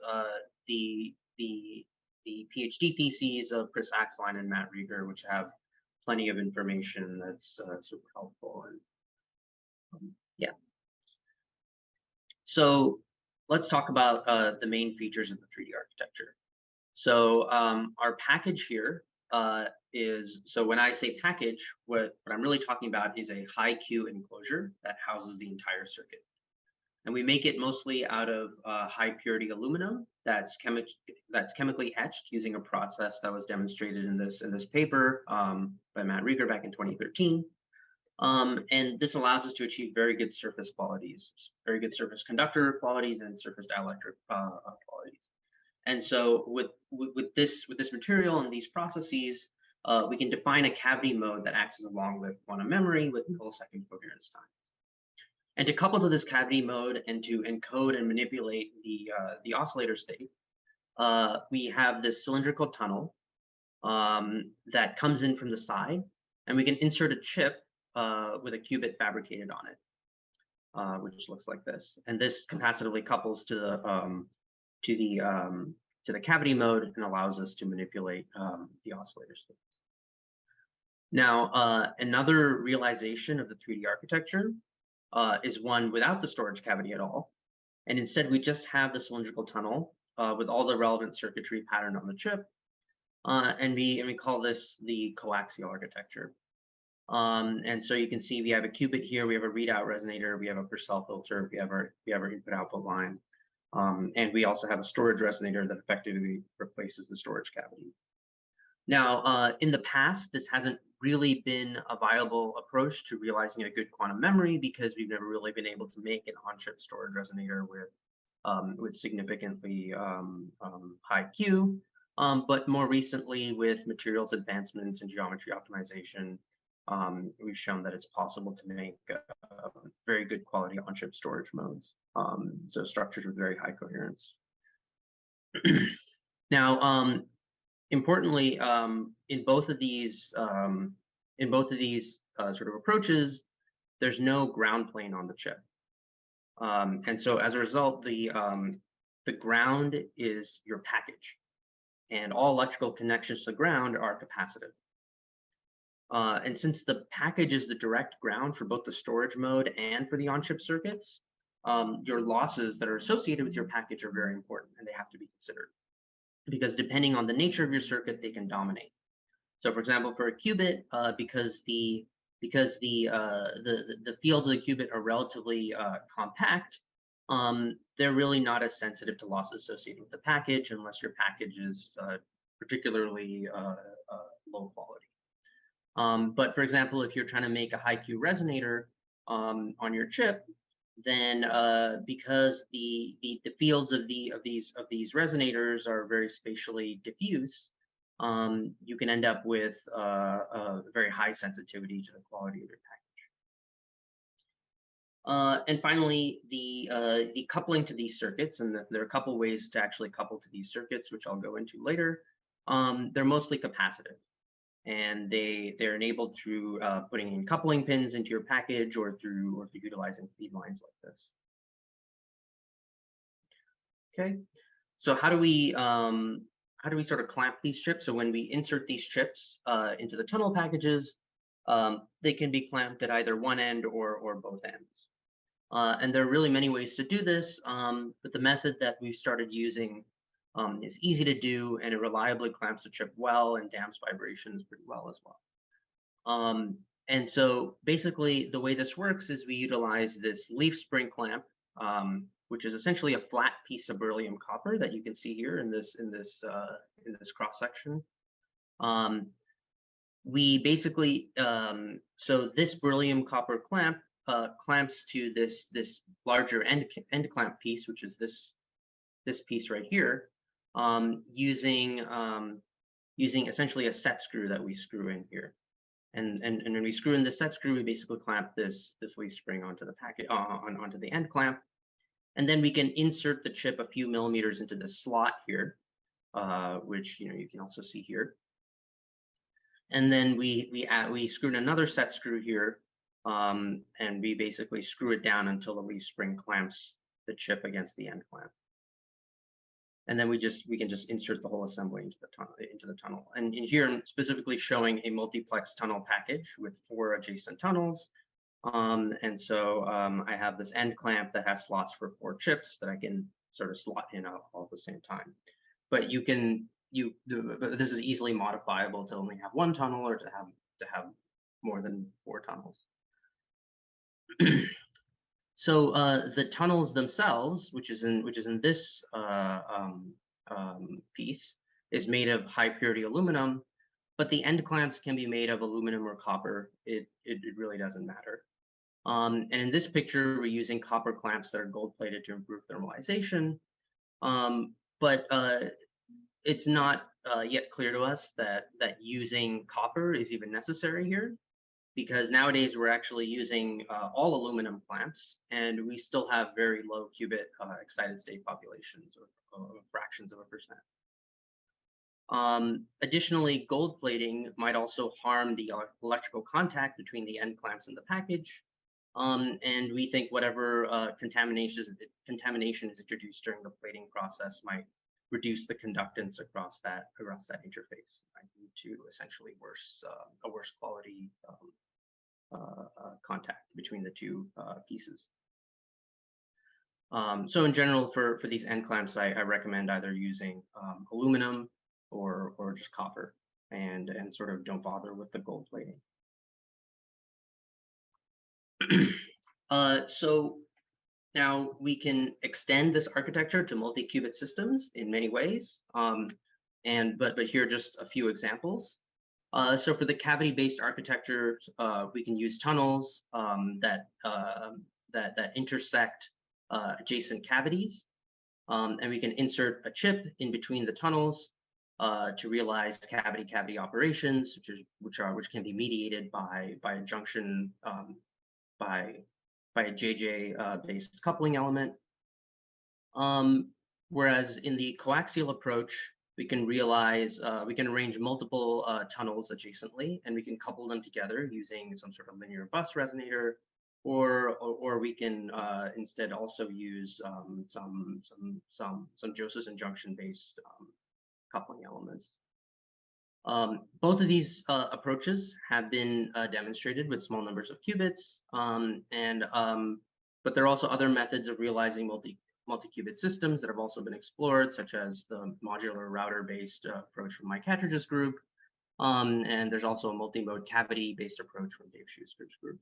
Speaker 3: the PhD theses of Chris Axline and Matt Rieger, which have plenty of information that's super helpful. And yeah. So let's talk about the main features of the 3D architecture. So our package here so when I say package, what I'm really talking about is a high Q enclosure that houses the entire circuit. And we make it mostly out of high purity aluminum that's chemically etched using a process that was demonstrated in this paper by Matt Rieger back in 2013. And this allows us to achieve very good surface qualities, very good surface conductor qualities and surface dielectric qualities. And so with this material and these processes, we can define a cavity mode that acts as a long-lived quantum memory with millisecond coherence time. And to couple to this cavity mode and to encode and manipulate the oscillator state, we have this cylindrical tunnel that comes in from the side, and we can insert a chip with a qubit fabricated on it, which looks like this. And this capacitively couples to the cavity mode and allows us to manipulate the oscillator states. Now, another realization of the 3D architecture is one without the storage cavity at all. And instead, we just have the cylindrical tunnel with all the relevant circuitry patterned on the chip. And we call this the coaxial architecture. And so you can see we have a qubit here, we have a readout resonator, we have a Purcell filter, we have our input-output line. And we also have a storage resonator that effectively replaces the storage cavity. Now, in the past, this hasn't really been a viable approach to realizing a good quantum memory because we've never really been able to make an on-chip storage resonator with significantly high Q. But more recently, with materials advancements and geometry optimization, we've shown that it's possible to make very good quality on-chip storage modes. So structures with very high coherence. Now, importantly, in both of these sort of approaches, there's no ground plane on the chip, and so as a result, the ground is your package, and all electrical connections to the ground are capacitive. And since the package is the direct ground for both the storage mode and for the on-chip circuits, your losses that are associated with your package are very important, and they have to be considered. Because depending on the nature of your circuit, they can dominate. So, for example, for a qubit, because the fields of the qubit are relatively compact, they're really not as sensitive to losses associated with the package unless your package is particularly low quality. But for example, if you're trying to make a high Q resonator on your chip, then because the fields of these resonators are very spatially diffuse, you can end up with a very high sensitivity to the quality of your package. And finally, the coupling to these circuits, and there are a couple ways to actually couple to these circuits, which I'll go into later. They're mostly capacitive, and they're enabled through putting in coupling pins into your package or through utilizing feed lines like this. Okay, so how do we sort of clamp these chips? So when we insert these chips into the tunnel packages, they can be clamped at either one end or both ends. And there are really many ways to do this, but the method that we've started using is easy to do, and it reliably clamps the chip well and damps vibrations pretty well as well. And so basically the way this works is we utilize this leaf spring clamp, which is essentially a flat piece of beryllium copper that you can see here in this cross section. We basically so this beryllium copper clamp clamps to this larger end clamp piece, which is this piece right here, using essentially a set screw that we screw in here. And when we screw in the set screw, we basically clamp this leaf spring onto the packet onto the end clamp. And then we can insert the chip a few millimeters into the slot here, which you can also see here. And then we screw in another set screw here, and we basically screw it down until the leaf spring clamps the chip against the end clamp. And then we can just insert the whole assembly into the tunnel. And in here, I'm specifically showing a multiplex tunnel package with 4 adjacent tunnels. And so I have this end clamp that has slots for 4 chips that I can sort of slot in all at the same time. But this is easily modifiable to only have 1 tunnel or to have more than 4 tunnels. So the tunnels themselves, which is in this piece, is made of high purity aluminum, but the end clamps can be made of aluminum or copper. It really doesn't matter. And in this picture, we're using copper clamps that are gold plated to improve thermalization. But it's not yet clear to us that using copper is even necessary here, because nowadays we're actually using all aluminum clamps, and we still have very low qubit excited state populations, or fractions of a percent. Additionally, gold plating might also harm the electrical contact between the end clamps and the package. And we think whatever contamination is introduced during the plating process might reduce the conductance across that interface, due to essentially a worse quality contact between the 2 pieces. So in general, for these end clamps, I recommend either using aluminum or just copper, and sort of don't bother with the gold plating. So now we can extend this architecture to multi-qubit systems in many ways, but here are just a few examples. So for the cavity-based architecture, we can use tunnels that intersect adjacent cavities, and we can insert a chip in between the tunnels to realize cavity-cavity operations, which can be mediated by a junction by a JJ-based coupling element. Whereas in the coaxial approach, we can arrange multiple tunnels adjacently, and we can couple them together using some sort of linear bus resonator, or we can instead also use some Josephson and junction-based coupling elements. Both of these approaches have been demonstrated with small numbers of qubits, but there are also other methods of realizing multi-qubit systems that have also been explored, such as the modular router-based approach from Mike Hatridge's group, and there's also a multi-mode cavity-based approach from Dave Schuster's group.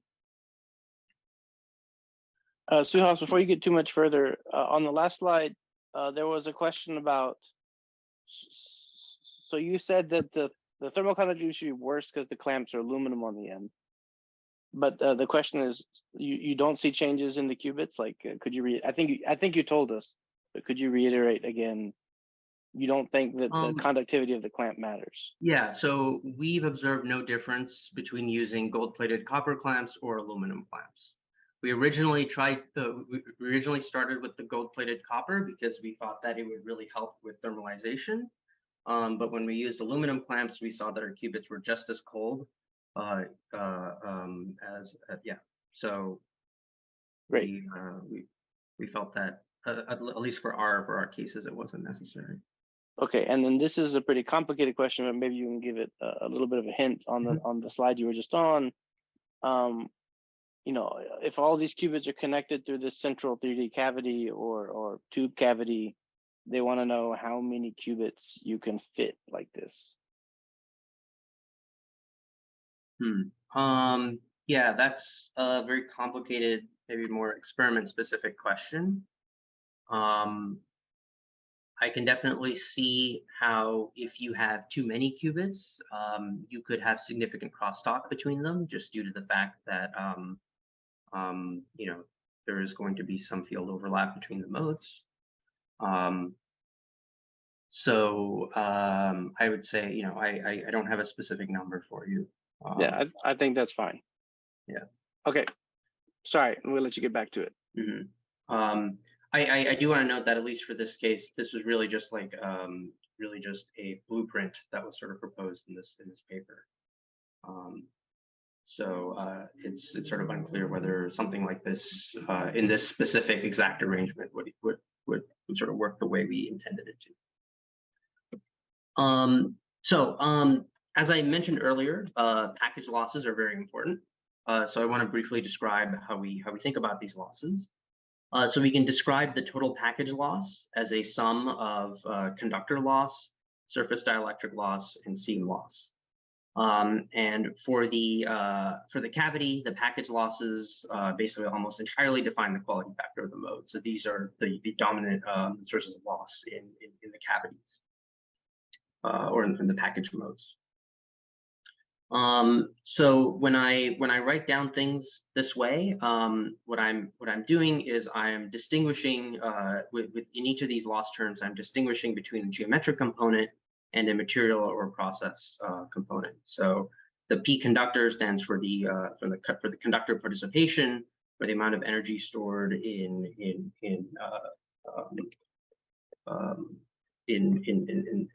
Speaker 1: Suhas, before you get too much further, on the last slide, there was a question about, so you said that the thermal conductivity should be worse because the clamps are aluminum on the end. But the question is, you don't see changes in the qubits? Like, could you read? I think you told us, but could you reiterate again? You don't think that the conductivity of the clamp matters?
Speaker 3: Yeah, so we've observed no difference between using gold-plated copper clamps or aluminum clamps. We originally started with the gold-plated copper because we thought that it would really help with thermalization. But when we used aluminum clamps, we saw that our qubits were just as cold. So
Speaker 1: great.
Speaker 3: We felt that at least for our cases, it wasn't necessary.
Speaker 1: Okay, and then this is a pretty complicated question, but maybe you can give it a little bit of a hint on the slide you were just on. You know, if all these qubits are connected through this central 3D cavity or tube cavity, they want to know how many qubits you can fit like this.
Speaker 3: Yeah, that's a very complicated, maybe more experiment-specific question. I can definitely see how if you have too many qubits, you could have significant crosstalk between them just due to the fact that you know, there is going to be some field overlap between the modes. I would say, you know, I don't have a specific number for you.
Speaker 1: Yeah, I think that's fine.
Speaker 3: Yeah.
Speaker 1: Okay. Sorry, we'll let you get back to it.
Speaker 3: I do want to note that at least for this case, this was really just like really just a blueprint that was sort of proposed in this paper. It's sort of unclear whether something like this in this specific exact arrangement would sort of work the way we intended it to. As I mentioned earlier, package losses are very important. So I want to briefly describe how we think about these losses. So we can describe the total package loss as a sum of conductor loss, surface dielectric loss, and seam loss. And for the cavity, the package losses basically almost entirely define the quality factor of the mode. So these are the dominant sources of loss in the cavities or in the package modes. So when I write down things this way, what I'm doing is I'm distinguishing in each of these loss terms, I'm distinguishing between a geometric component and a material or process component. So the P conductor stands for the conductor participation, or the amount of energy stored in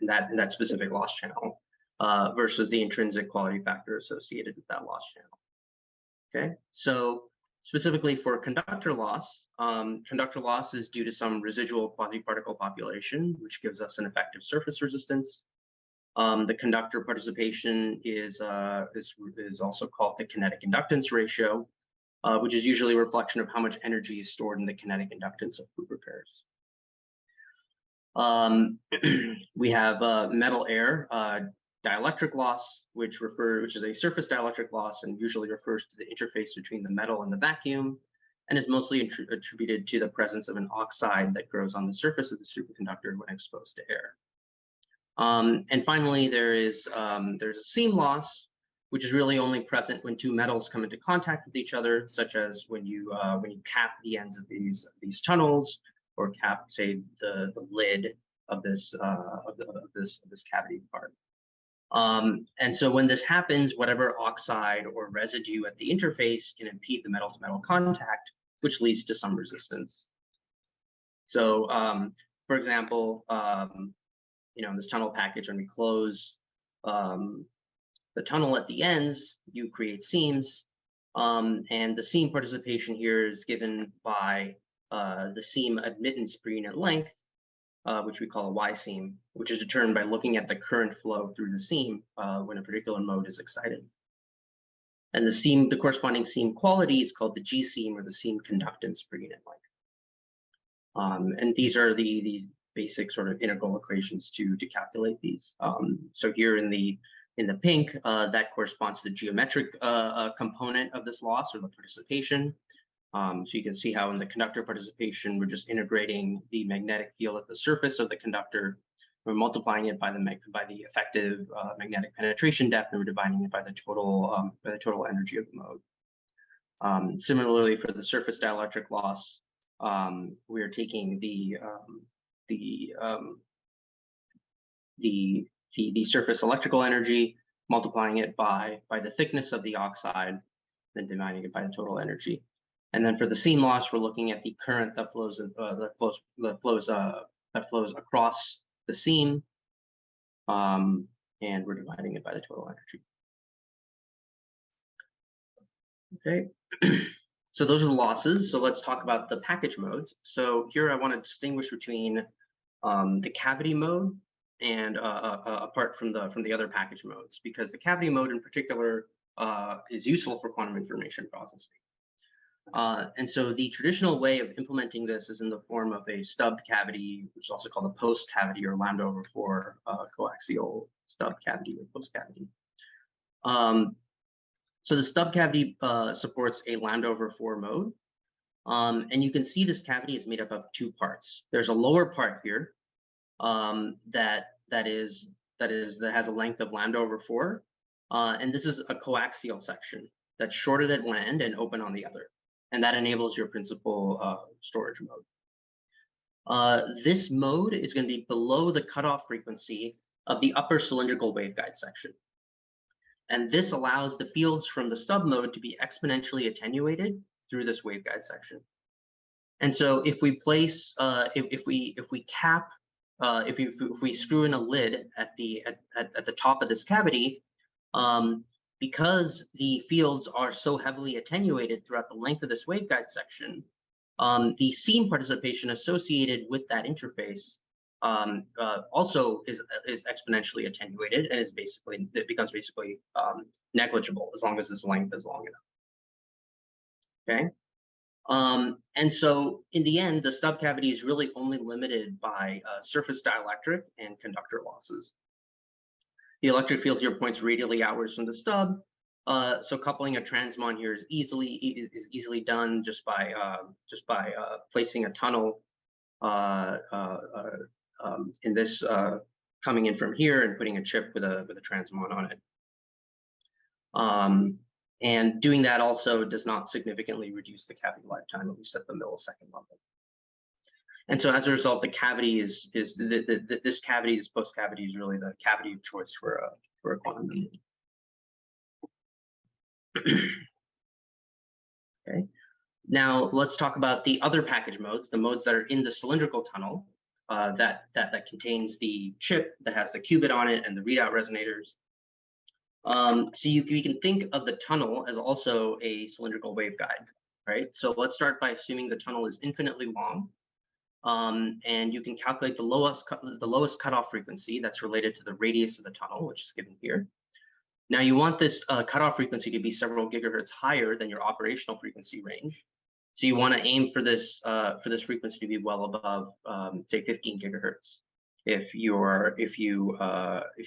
Speaker 3: that specific loss channel. Versus the intrinsic quality factor associated with that loss channel. Okay, so specifically for conductor loss is due to some residual quasi-particle population, which gives us an effective surface resistance. The conductor participation is also called the kinetic inductance ratio, which is usually a reflection of how much energy is stored in the kinetic inductance of Cooper pairs. We have metal air dielectric loss, which is a surface dielectric loss and usually refers to the interface between the metal and the vacuum, and is mostly attributed to the presence of an oxide that grows on the surface of the superconductor when exposed to air. And finally, there's a seam loss, which is really only present when two metals come into contact with each other, such as when you cap the ends of these tunnels, or cap, say, the lid of this cavity part. And so when this happens, whatever oxide or residue at the interface can impede the metal-to-metal contact, which leads to some resistance. So, for example, you know, in this tunnel package, when we close the tunnel at the ends, you create seams, and the seam participation here is given by the seam admittance per unit length, which we call a Y seam, which is determined by looking at the current flow through the seam when a particular mode is excited. And the corresponding seam quality is called the G seam, or the seam conductance per unit length. And these are the basic sort of integral equations to calculate these. So here in the pink, that corresponds to the geometric component of this loss, or the participation. So you can see how in the conductor participation, we're just integrating the magnetic field at the surface of the conductor. We're multiplying it by the effective magnetic penetration depth, and we're dividing it by the total energy of the mode. Similarly, for the surface dielectric loss, we are taking the surface electrical energy, multiplying it by the thickness of the oxide, then dividing it by the total energy. And then for the seam loss, we're looking at the current that flows across the seam, and we're dividing it by the total energy. Okay, so those are the losses. So let's talk about the package modes. So here I want to distinguish between the cavity mode and apart from the other package modes, because the cavity mode in particular is useful for quantum information processing. And so the traditional way of implementing this is in the form of a stubbed cavity, which is also called a post cavity or lambda over 4 coaxial stubbed cavity or post cavity. So the stubbed cavity supports a lambda over 4 mode. And you can see this cavity is made up of 2 parts. There's a lower part here that has a length of lambda over 4. And this is a coaxial section that's shorted at one end and open on the other. And that enables your principal storage mode. This mode is going to be below the cutoff frequency of the upper cylindrical waveguide section. And this allows the fields from the stub mode to be exponentially attenuated through this waveguide section. And so if we place, if we screw in a lid at the top of this cavity, because the fields are so heavily attenuated throughout the length of this waveguide section, the seam participation associated with that interface also is exponentially attenuated, and it becomes basically negligible as long as this length is long enough. Okay. And so in the end, the stub cavity is really only limited by surface dielectric and conductor losses. The electric field here points radially outwards from the stub, so coupling a transmon here is easily done just by placing a tunnel in this coming in from here and putting a chip with a transmon on it. And doing that also does not significantly reduce the cavity lifetime, at least at the millisecond level. And so as a result, the cavity this post cavity is really the cavity of choice for a quantum mean. Okay. Now let's talk about the other package modes, the modes that are in the cylindrical tunnel that contains the chip that has the qubit on it and the readout resonators. So we can think of the tunnel as also a cylindrical waveguide, right? So let's start by assuming the tunnel is infinitely long. And you can calculate the lowest cutoff frequency that's related to the radius of the tunnel, which is given here. Now you want this cutoff frequency to be several gigahertz higher than your operational frequency range. So you want to aim for this frequency to be well above, say, 15 gigahertz. If your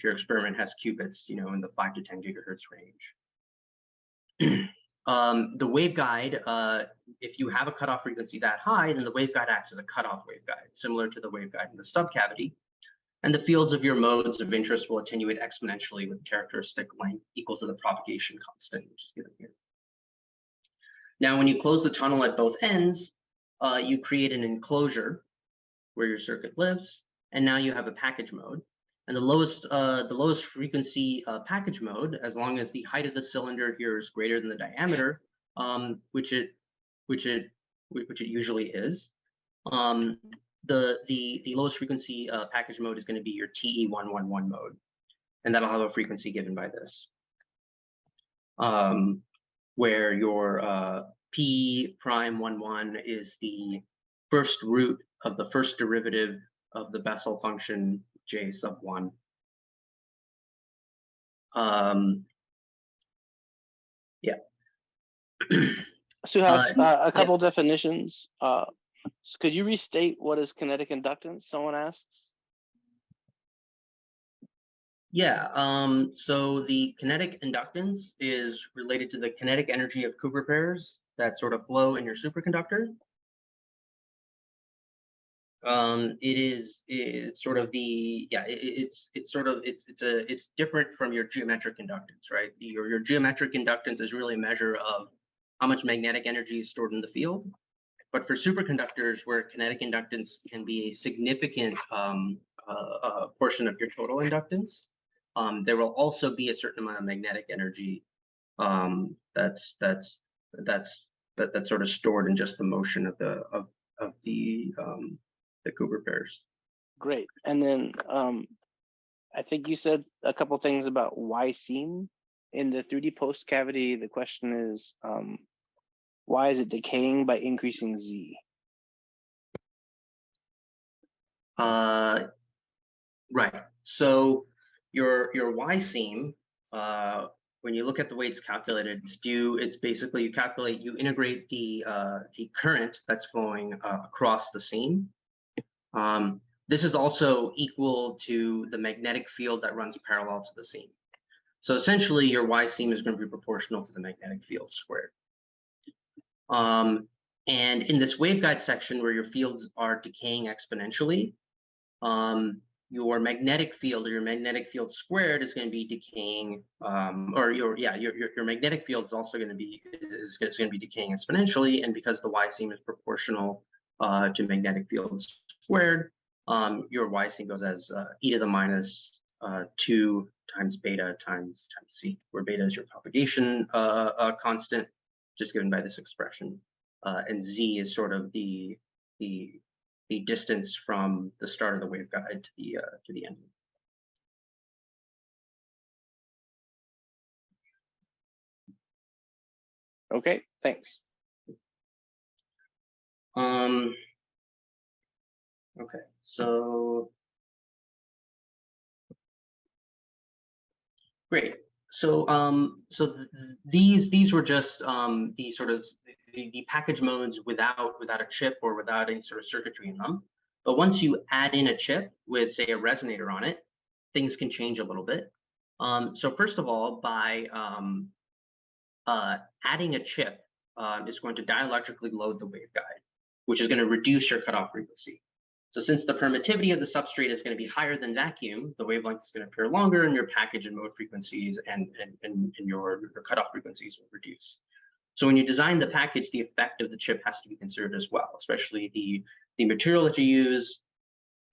Speaker 3: experiment has qubits, in the 5 to 10 gigahertz range. The waveguide, if you have a cutoff frequency that high, then the waveguide acts as a cutoff waveguide, similar to the waveguide in the stub cavity. And the fields of your modes of interest will attenuate exponentially with characteristic length equal to the propagation constant, which is given here. Now, when you close the tunnel at both ends, you create an enclosure where your circuit lives, and now you have a package mode. And the lowest frequency package mode, as long as the height of the cylinder here is greater than the diameter, which it usually is, the lowest frequency package mode is going to be your TE111 mode, and that'll have a frequency given by this, where your P prime 11 is the first root of the first derivative of the Bessel function J sub 1. Yeah.
Speaker 1: Suhas, a couple definitions. So could you restate what is kinetic inductance? Someone asks.
Speaker 3: Yeah. So the kinetic inductance is related to the kinetic energy of Cooper pairs that sort of flow in your superconductor. It's sort of the, yeah, it's different from your geometric inductance, right? Your geometric inductance is really a measure of how much magnetic energy is stored in the field. But for superconductors, where kinetic inductance can be a significant portion of your total inductance, there will also be a certain amount of magnetic energy that's sort of stored in just the motion of the Cooper pairs.
Speaker 1: Great. And then I think you said a couple things about Y seam in the 3D post cavity. The question is, why is it decaying by increasing Z?
Speaker 3: Right. So your Y seam, when you look at the way it's calculated, it's basically you integrate the current that's flowing across the seam. This is also equal to the magnetic field that runs parallel to the seam. So essentially, your Y seam is going to be proportional to the magnetic field squared. And in this waveguide section where your fields are decaying exponentially, your magnetic field, or your magnetic field squared, is going to be decaying, or your magnetic field is also going to be decaying exponentially. And because the Y seam is proportional to magnetic field squared, your Y seam goes as e to the minus 2 times beta times c, where beta is your propagation constant, just given by this expression, and z is sort of the distance from the start of the waveguide to the end.
Speaker 1: Okay, thanks.
Speaker 3: Okay, so great. So these were just the sort of the package modes without a chip or without any sort of circuitry in them. But once you add in a chip with, say, a resonator on it, things can change a little bit. So first of all, by adding a chip is going to dielectrically load the waveguide, which is going to reduce your cutoff frequency. So since the permittivity of the substrate is going to be higher than vacuum, the wavelength is going to appear longer, and your package and mode frequencies and your cutoff frequencies will reduce. So when you design the package, the effect of the chip has to be considered as well, especially the material that you use,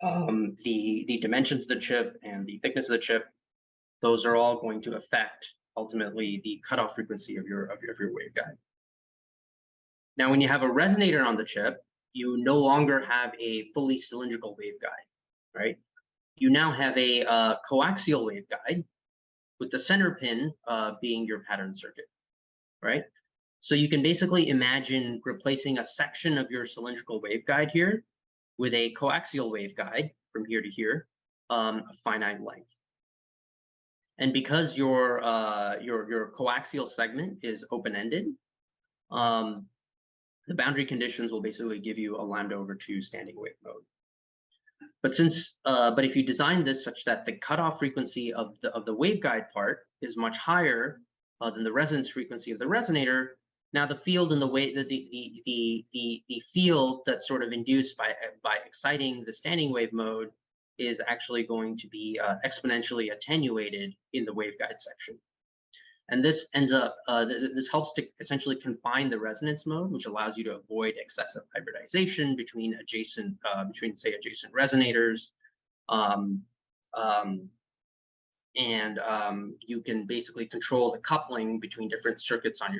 Speaker 3: the dimensions of the chip, and the thickness of the chip. Those are all going to affect ultimately the cutoff frequency of your waveguide. Now, when you have a resonator on the chip, you no longer have a fully cylindrical waveguide, right? You now have a coaxial waveguide with the center pin being your pattern circuit, right? So you can basically imagine replacing a section of your cylindrical waveguide here with a coaxial waveguide from here to here, of finite length. And because your coaxial segment is open-ended, the boundary conditions will basically give you a lambda over 2 standing wave mode. But if you design this such that the cutoff frequency of the waveguide part is much higher than the resonance frequency of the resonator, now the field and the field that's sort of induced by exciting the standing wave mode is actually going to be exponentially attenuated in the waveguide section. And this this helps to essentially confine the resonance mode, which allows you to avoid excessive hybridization between adjacent resonators, and you can basically control the coupling between different circuits on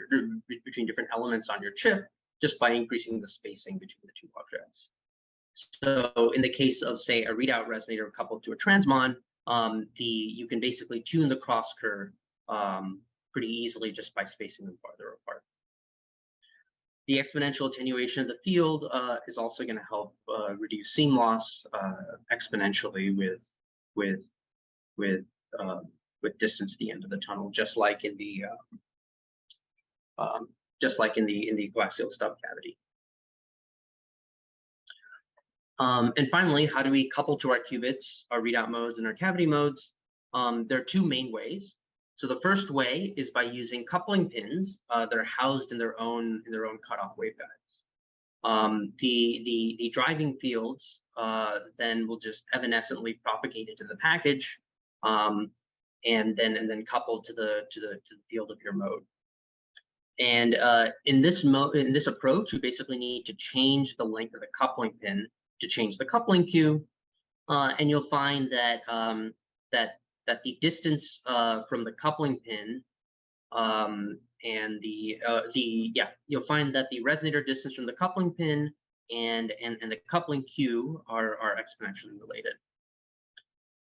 Speaker 3: between different elements on your chip just by increasing the spacing between the two objects. So in the case of, say, a readout resonator coupled to a transmon, you can basically tune the cross curve pretty easily just by spacing them farther apart. The exponential attenuation of the field is also going to help reduce seam loss exponentially with distance to the end of the tunnel, just like in the coaxial stub cavity. And finally, how do we couple to our qubits, our readout modes, and our cavity modes? There are two main ways. So the first way is by using coupling pins that are housed in their own cutoff waveguides. The driving fields then will just evanescently propagate into the package, and then couple to the field of your mode. And in this approach, you basically need to change the length of the coupling pin to change the coupling Q, and you'll find that that the distance from the coupling pin and you'll find that the resonator distance from the coupling pin and the coupling Q are exponentially related.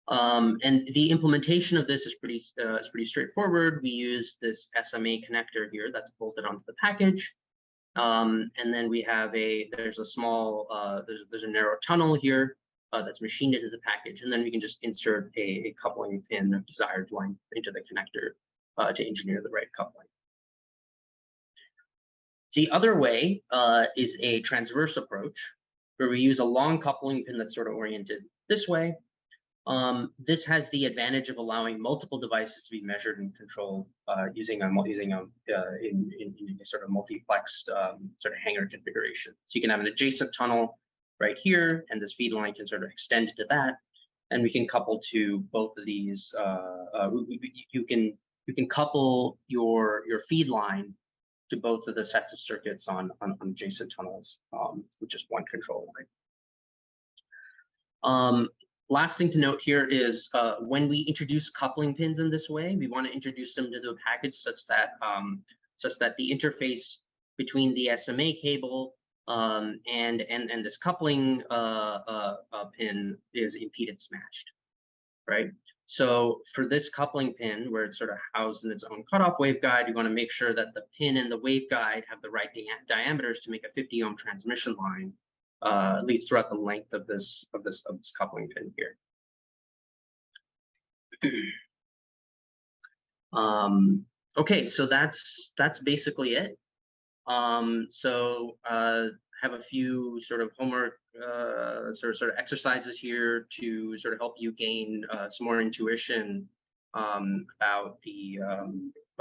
Speaker 3: And the implementation of this is pretty straightforward. We use this SMA connector here that's bolted onto the package, and then we have there's a small there's a narrow tunnel here that's machined into the package, and then we can just insert a coupling pin of desired length into the connector to engineer the right coupling. The other way is a transverse approach, where we use a long coupling pin that's sort of oriented this way. This has the advantage of allowing multiple devices to be measured and controlled using a sort of multiplexed sort of hanger configuration. So you can have an adjacent tunnel right here, and this feed line can sort of extend to that, and we can couple to both of these. You can couple your feed line to both of the sets of circuits on adjacent tunnels with just one control line. Last thing to note here is when we introduce coupling pins in this way, we want to introduce them to the package such that the interface between the SMA cable and this coupling pin is impedance matched, right? So for this coupling pin, where it's sort of housed in its own cutoff waveguide, you want to make sure that the pin and the waveguide have the right diameters to make a 50 ohm transmission line, at least throughout the length of this coupling pin here. Okay, so that's basically it. Have a few sort of homework sort of exercises here to sort of help you gain some more intuition about the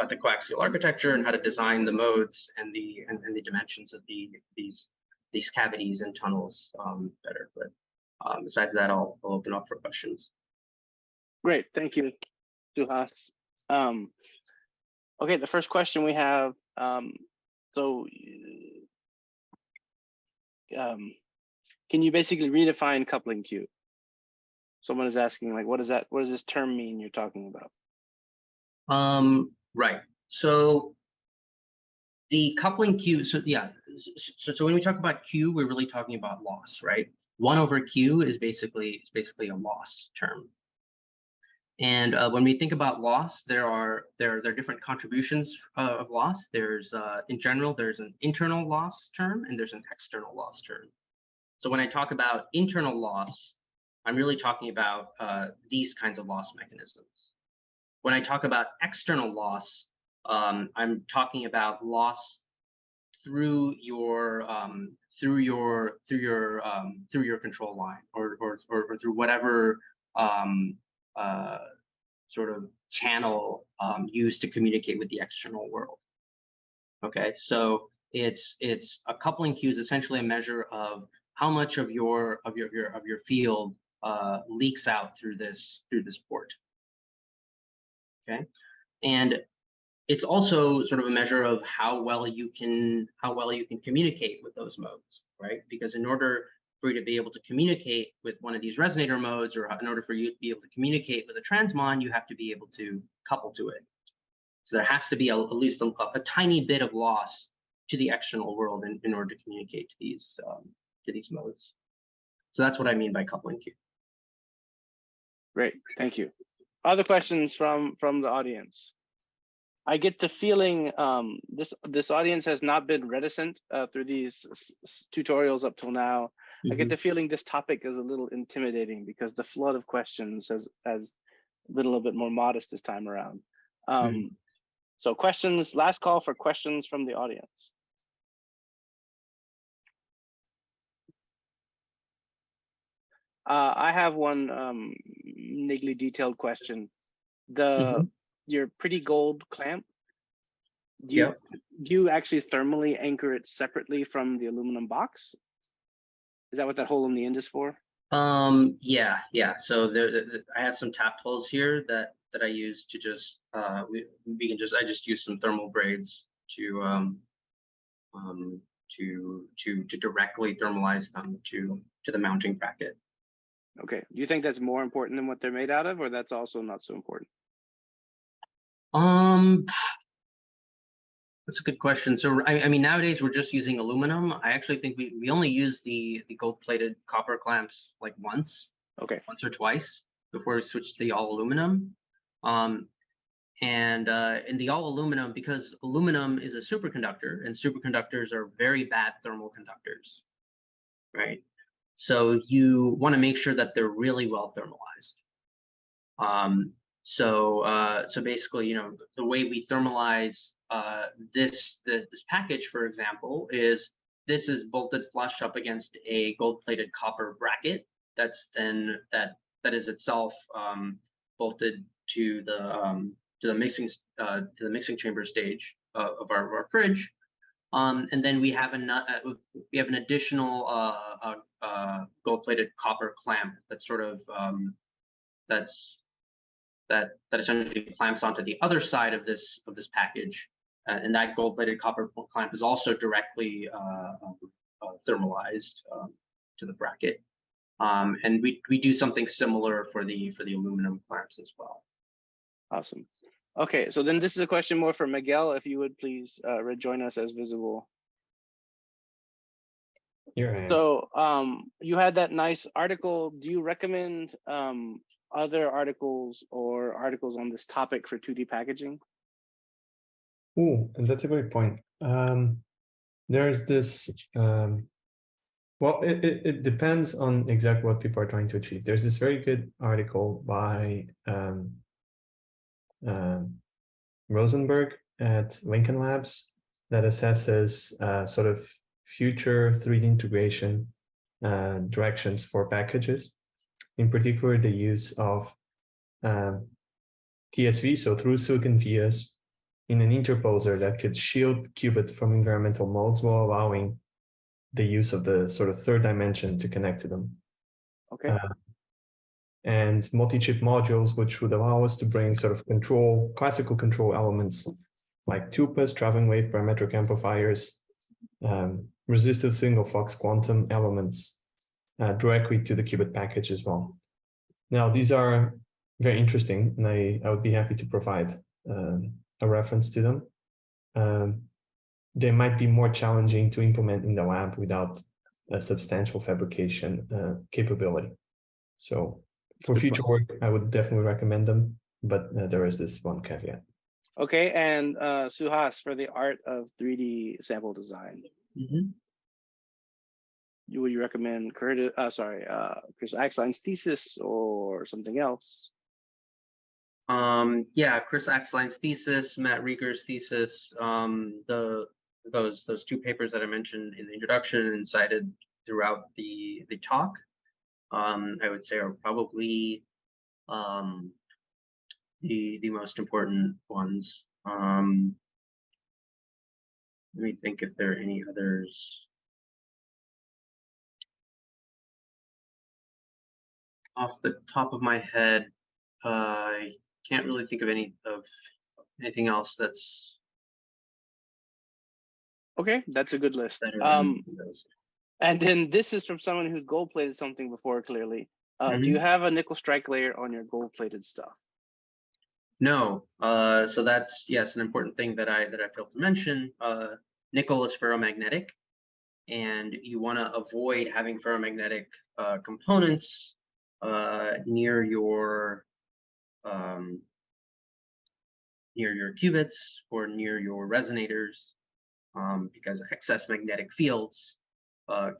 Speaker 3: coaxial architecture and how to design the modes and the dimensions of these cavities and tunnels better. But besides that, I'll open up for questions.
Speaker 1: Great, thank you, Suhas. Okay, the first question we have. Can you basically redefine coupling Q? Someone is asking, like, what does this term mean you're talking about?
Speaker 3: Right. So the coupling Q. So yeah. So when we talk about Q, we're really talking about loss, right? 1 over Q is basically a loss term. And when we think about loss, there are different contributions of loss. There's in general, there's an internal loss term and there's an external loss term. So when I talk about internal loss, I'm really talking about these kinds of loss mechanisms. When I talk about external loss, I'm talking about loss through your control line or through whatever sort of channel used to communicate with the external world. Okay, so it's a coupling Q is essentially a measure of how much of your field leaks out through this port. Okay, and it's also sort of a measure of how well you can communicate with those modes, right? Because in order for you to be able to communicate with one of these resonator modes, or in order for you to be able to communicate with a transmon, you have to be able to couple to it. So there has to be at least a tiny bit of loss to the external world in order to communicate to these modes. So that's what I mean by coupling Q.
Speaker 1: Great, thank you. Other questions from the audience? I get the feeling this audience has not been reticent through these tutorials up till now. I get the feeling this topic is a little intimidating because the flood of questions has been a little bit more modest this time around. So questions, last call for questions from the audience. I have one niggly detailed question. your pretty gold clamp, do you actually thermally anchor it separately from the aluminum box? Is that what that hole in the end is for?
Speaker 3: Yeah. So I have some tap holes here that I use to just I just use some thermal braids to directly thermalize them to the mounting bracket.
Speaker 1: Okay. Do you think that's more important than what they're made out of, or that's also not so important?
Speaker 3: That's a good question. So I mean, nowadays we're just using aluminum. I actually think we only use the gold-plated copper clamps like once or twice before we switch to the all aluminum. And in the all aluminum, because aluminum is a superconductor, and superconductors are very bad thermal conductors, right? So you want to make sure that they're really well thermalized. So basically, the way we thermalize this package, for example, is this is bolted flush up against a gold-plated copper bracket that is itself bolted to the mixing chamber stage of our fridge, and then we have an additional gold-plated copper clamp that's sort of that essentially clamps onto the other side of this package, and that gold-plated copper clamp is also directly thermalized to the bracket. And we do something similar for the aluminum clamps as well.
Speaker 1: Awesome. Okay, so then this is a question more for Miguel. If you would please rejoin us as visible. So you had that nice article. Do you recommend other articles or articles on this topic for 2D packaging?
Speaker 2: Oh, and that's a great point. There's this, well, it depends on exactly what people are trying to achieve. There's this very good article by Rosenberg at Lincoln Labs that assesses sort of future 3D integration directions for packages. In particular, the use of TSV, so through silicon vias, in an interposer that could shield qubit from environmental modes while allowing the use of the sort of third dimension to connect to them.
Speaker 1: Okay.
Speaker 2: And multi-chip modules, which would allow us to bring sort of classical control elements like two-bus traveling wave parametric amplifiers, resistive single flux quantum elements directly to the qubit package as well. Now, these are very interesting, and I would be happy to provide a reference to them. They might be more challenging to implement in the lab without a substantial fabrication capability. So for future work, I would definitely recommend them, but there is this one caveat.
Speaker 1: Okay, and Suhas, for the art of 3D sample design, would you recommend Chris Axeline's thesis or something else?
Speaker 3: Yeah, Chris Axeline's thesis, Matt Rieger's thesis, those two papers that I mentioned in the introduction and cited throughout the talk, I would say are probably the most important ones. Let me think if there are any others. Off the top of my head, I can't really think of anything else that's
Speaker 1: okay. That's a good list. And then this is from someone who's gold plated something before. Clearly, do you have a nickel strike layer on your gold plated stuff?
Speaker 3: No. So that's, yes, an important thing that I failed to mention. Nickel is ferromagnetic, and you want to avoid having ferromagnetic components near your qubits or near your resonators, because excess magnetic fields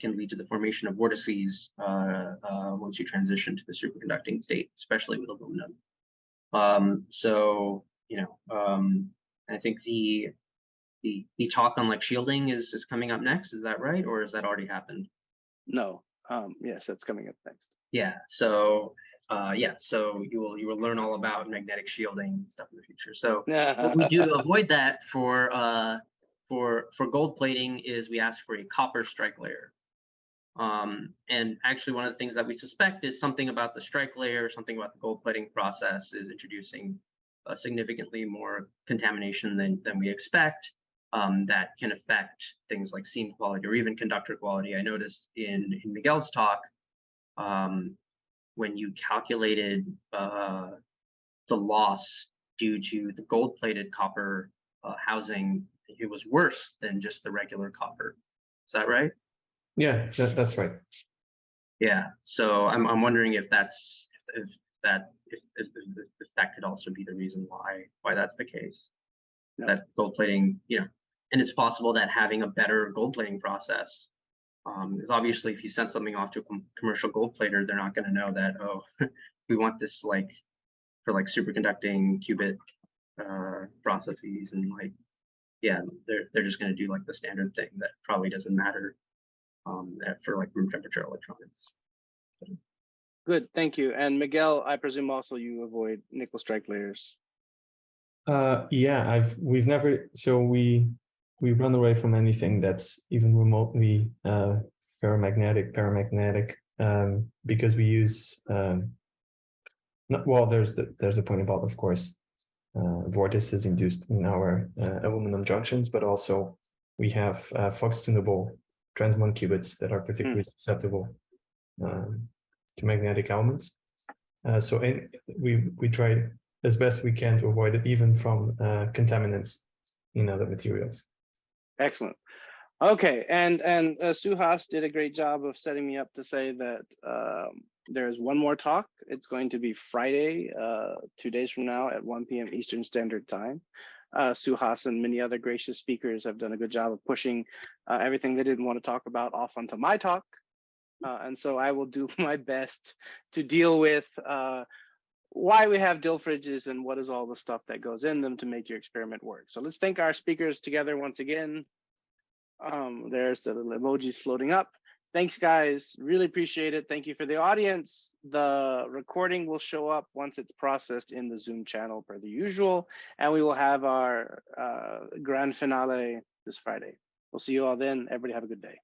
Speaker 3: can lead to the formation of vortices once you transition to the superconducting state, especially with aluminum. So I think the talk on like shielding is coming up next. Is that right, or has that already happened?
Speaker 1: No. Yes, that's coming up next.
Speaker 3: Yeah. So yeah, so you will learn all about magnetic shielding and stuff in the future. So what we do to avoid that for gold plating is we ask for a copper strike layer. And actually, one of the things that we suspect is something about the strike layer, something about the gold plating process is introducing significantly more contamination than we expect. That can affect things like seam quality or even conductor quality. I noticed in Miguel's talk, when you calculated the loss due to the gold-plated copper housing, it was worse than just the regular copper. Is that right?
Speaker 2: Yeah, that's right.
Speaker 3: Yeah. So I'm wondering if that could also be the reason why that's the case. Yeah. That gold plating, and it's possible that having a better gold plating process, because obviously if you send something off to a commercial gold plater, they're not going to know that, oh, we want this for superconducting qubit processes, and they're just going to do the standard thing that probably doesn't matter for room temperature electronics.
Speaker 1: Good, thank you. And Miguel, I presume also you avoid nickel strike layers.
Speaker 2: Yeah, we've never, so we run away from anything that's even remotely ferromagnetic, paramagnetic, because we use there's a point about, of course, vortices induced in our aluminum junctions, but also we have Fox tunable transmon qubits that are particularly susceptible to magnetic elements. So we try as best we can to avoid it, even from contaminants in other materials.
Speaker 1: Excellent. Okay, and Suhas did a great job of setting me up to say that there's one more talk. It's going to be Friday, 2 days from now at 1 p.m. Eastern Standard Time. Suhas and many other gracious speakers have done a good job of pushing everything they didn't want to talk about off onto my talk. And so I will do my best to deal with why we have Dilfridges and what is all the stuff that goes in them to make your experiment work. So let's thank our speakers together once again. There's the little emojis floating up. Thanks, guys. Really appreciate it. Thank you for the audience. The recording will show up once it's processed in the Zoom channel per the usual, and we will have our grand finale this Friday. We'll see you all then. Everybody have a good day.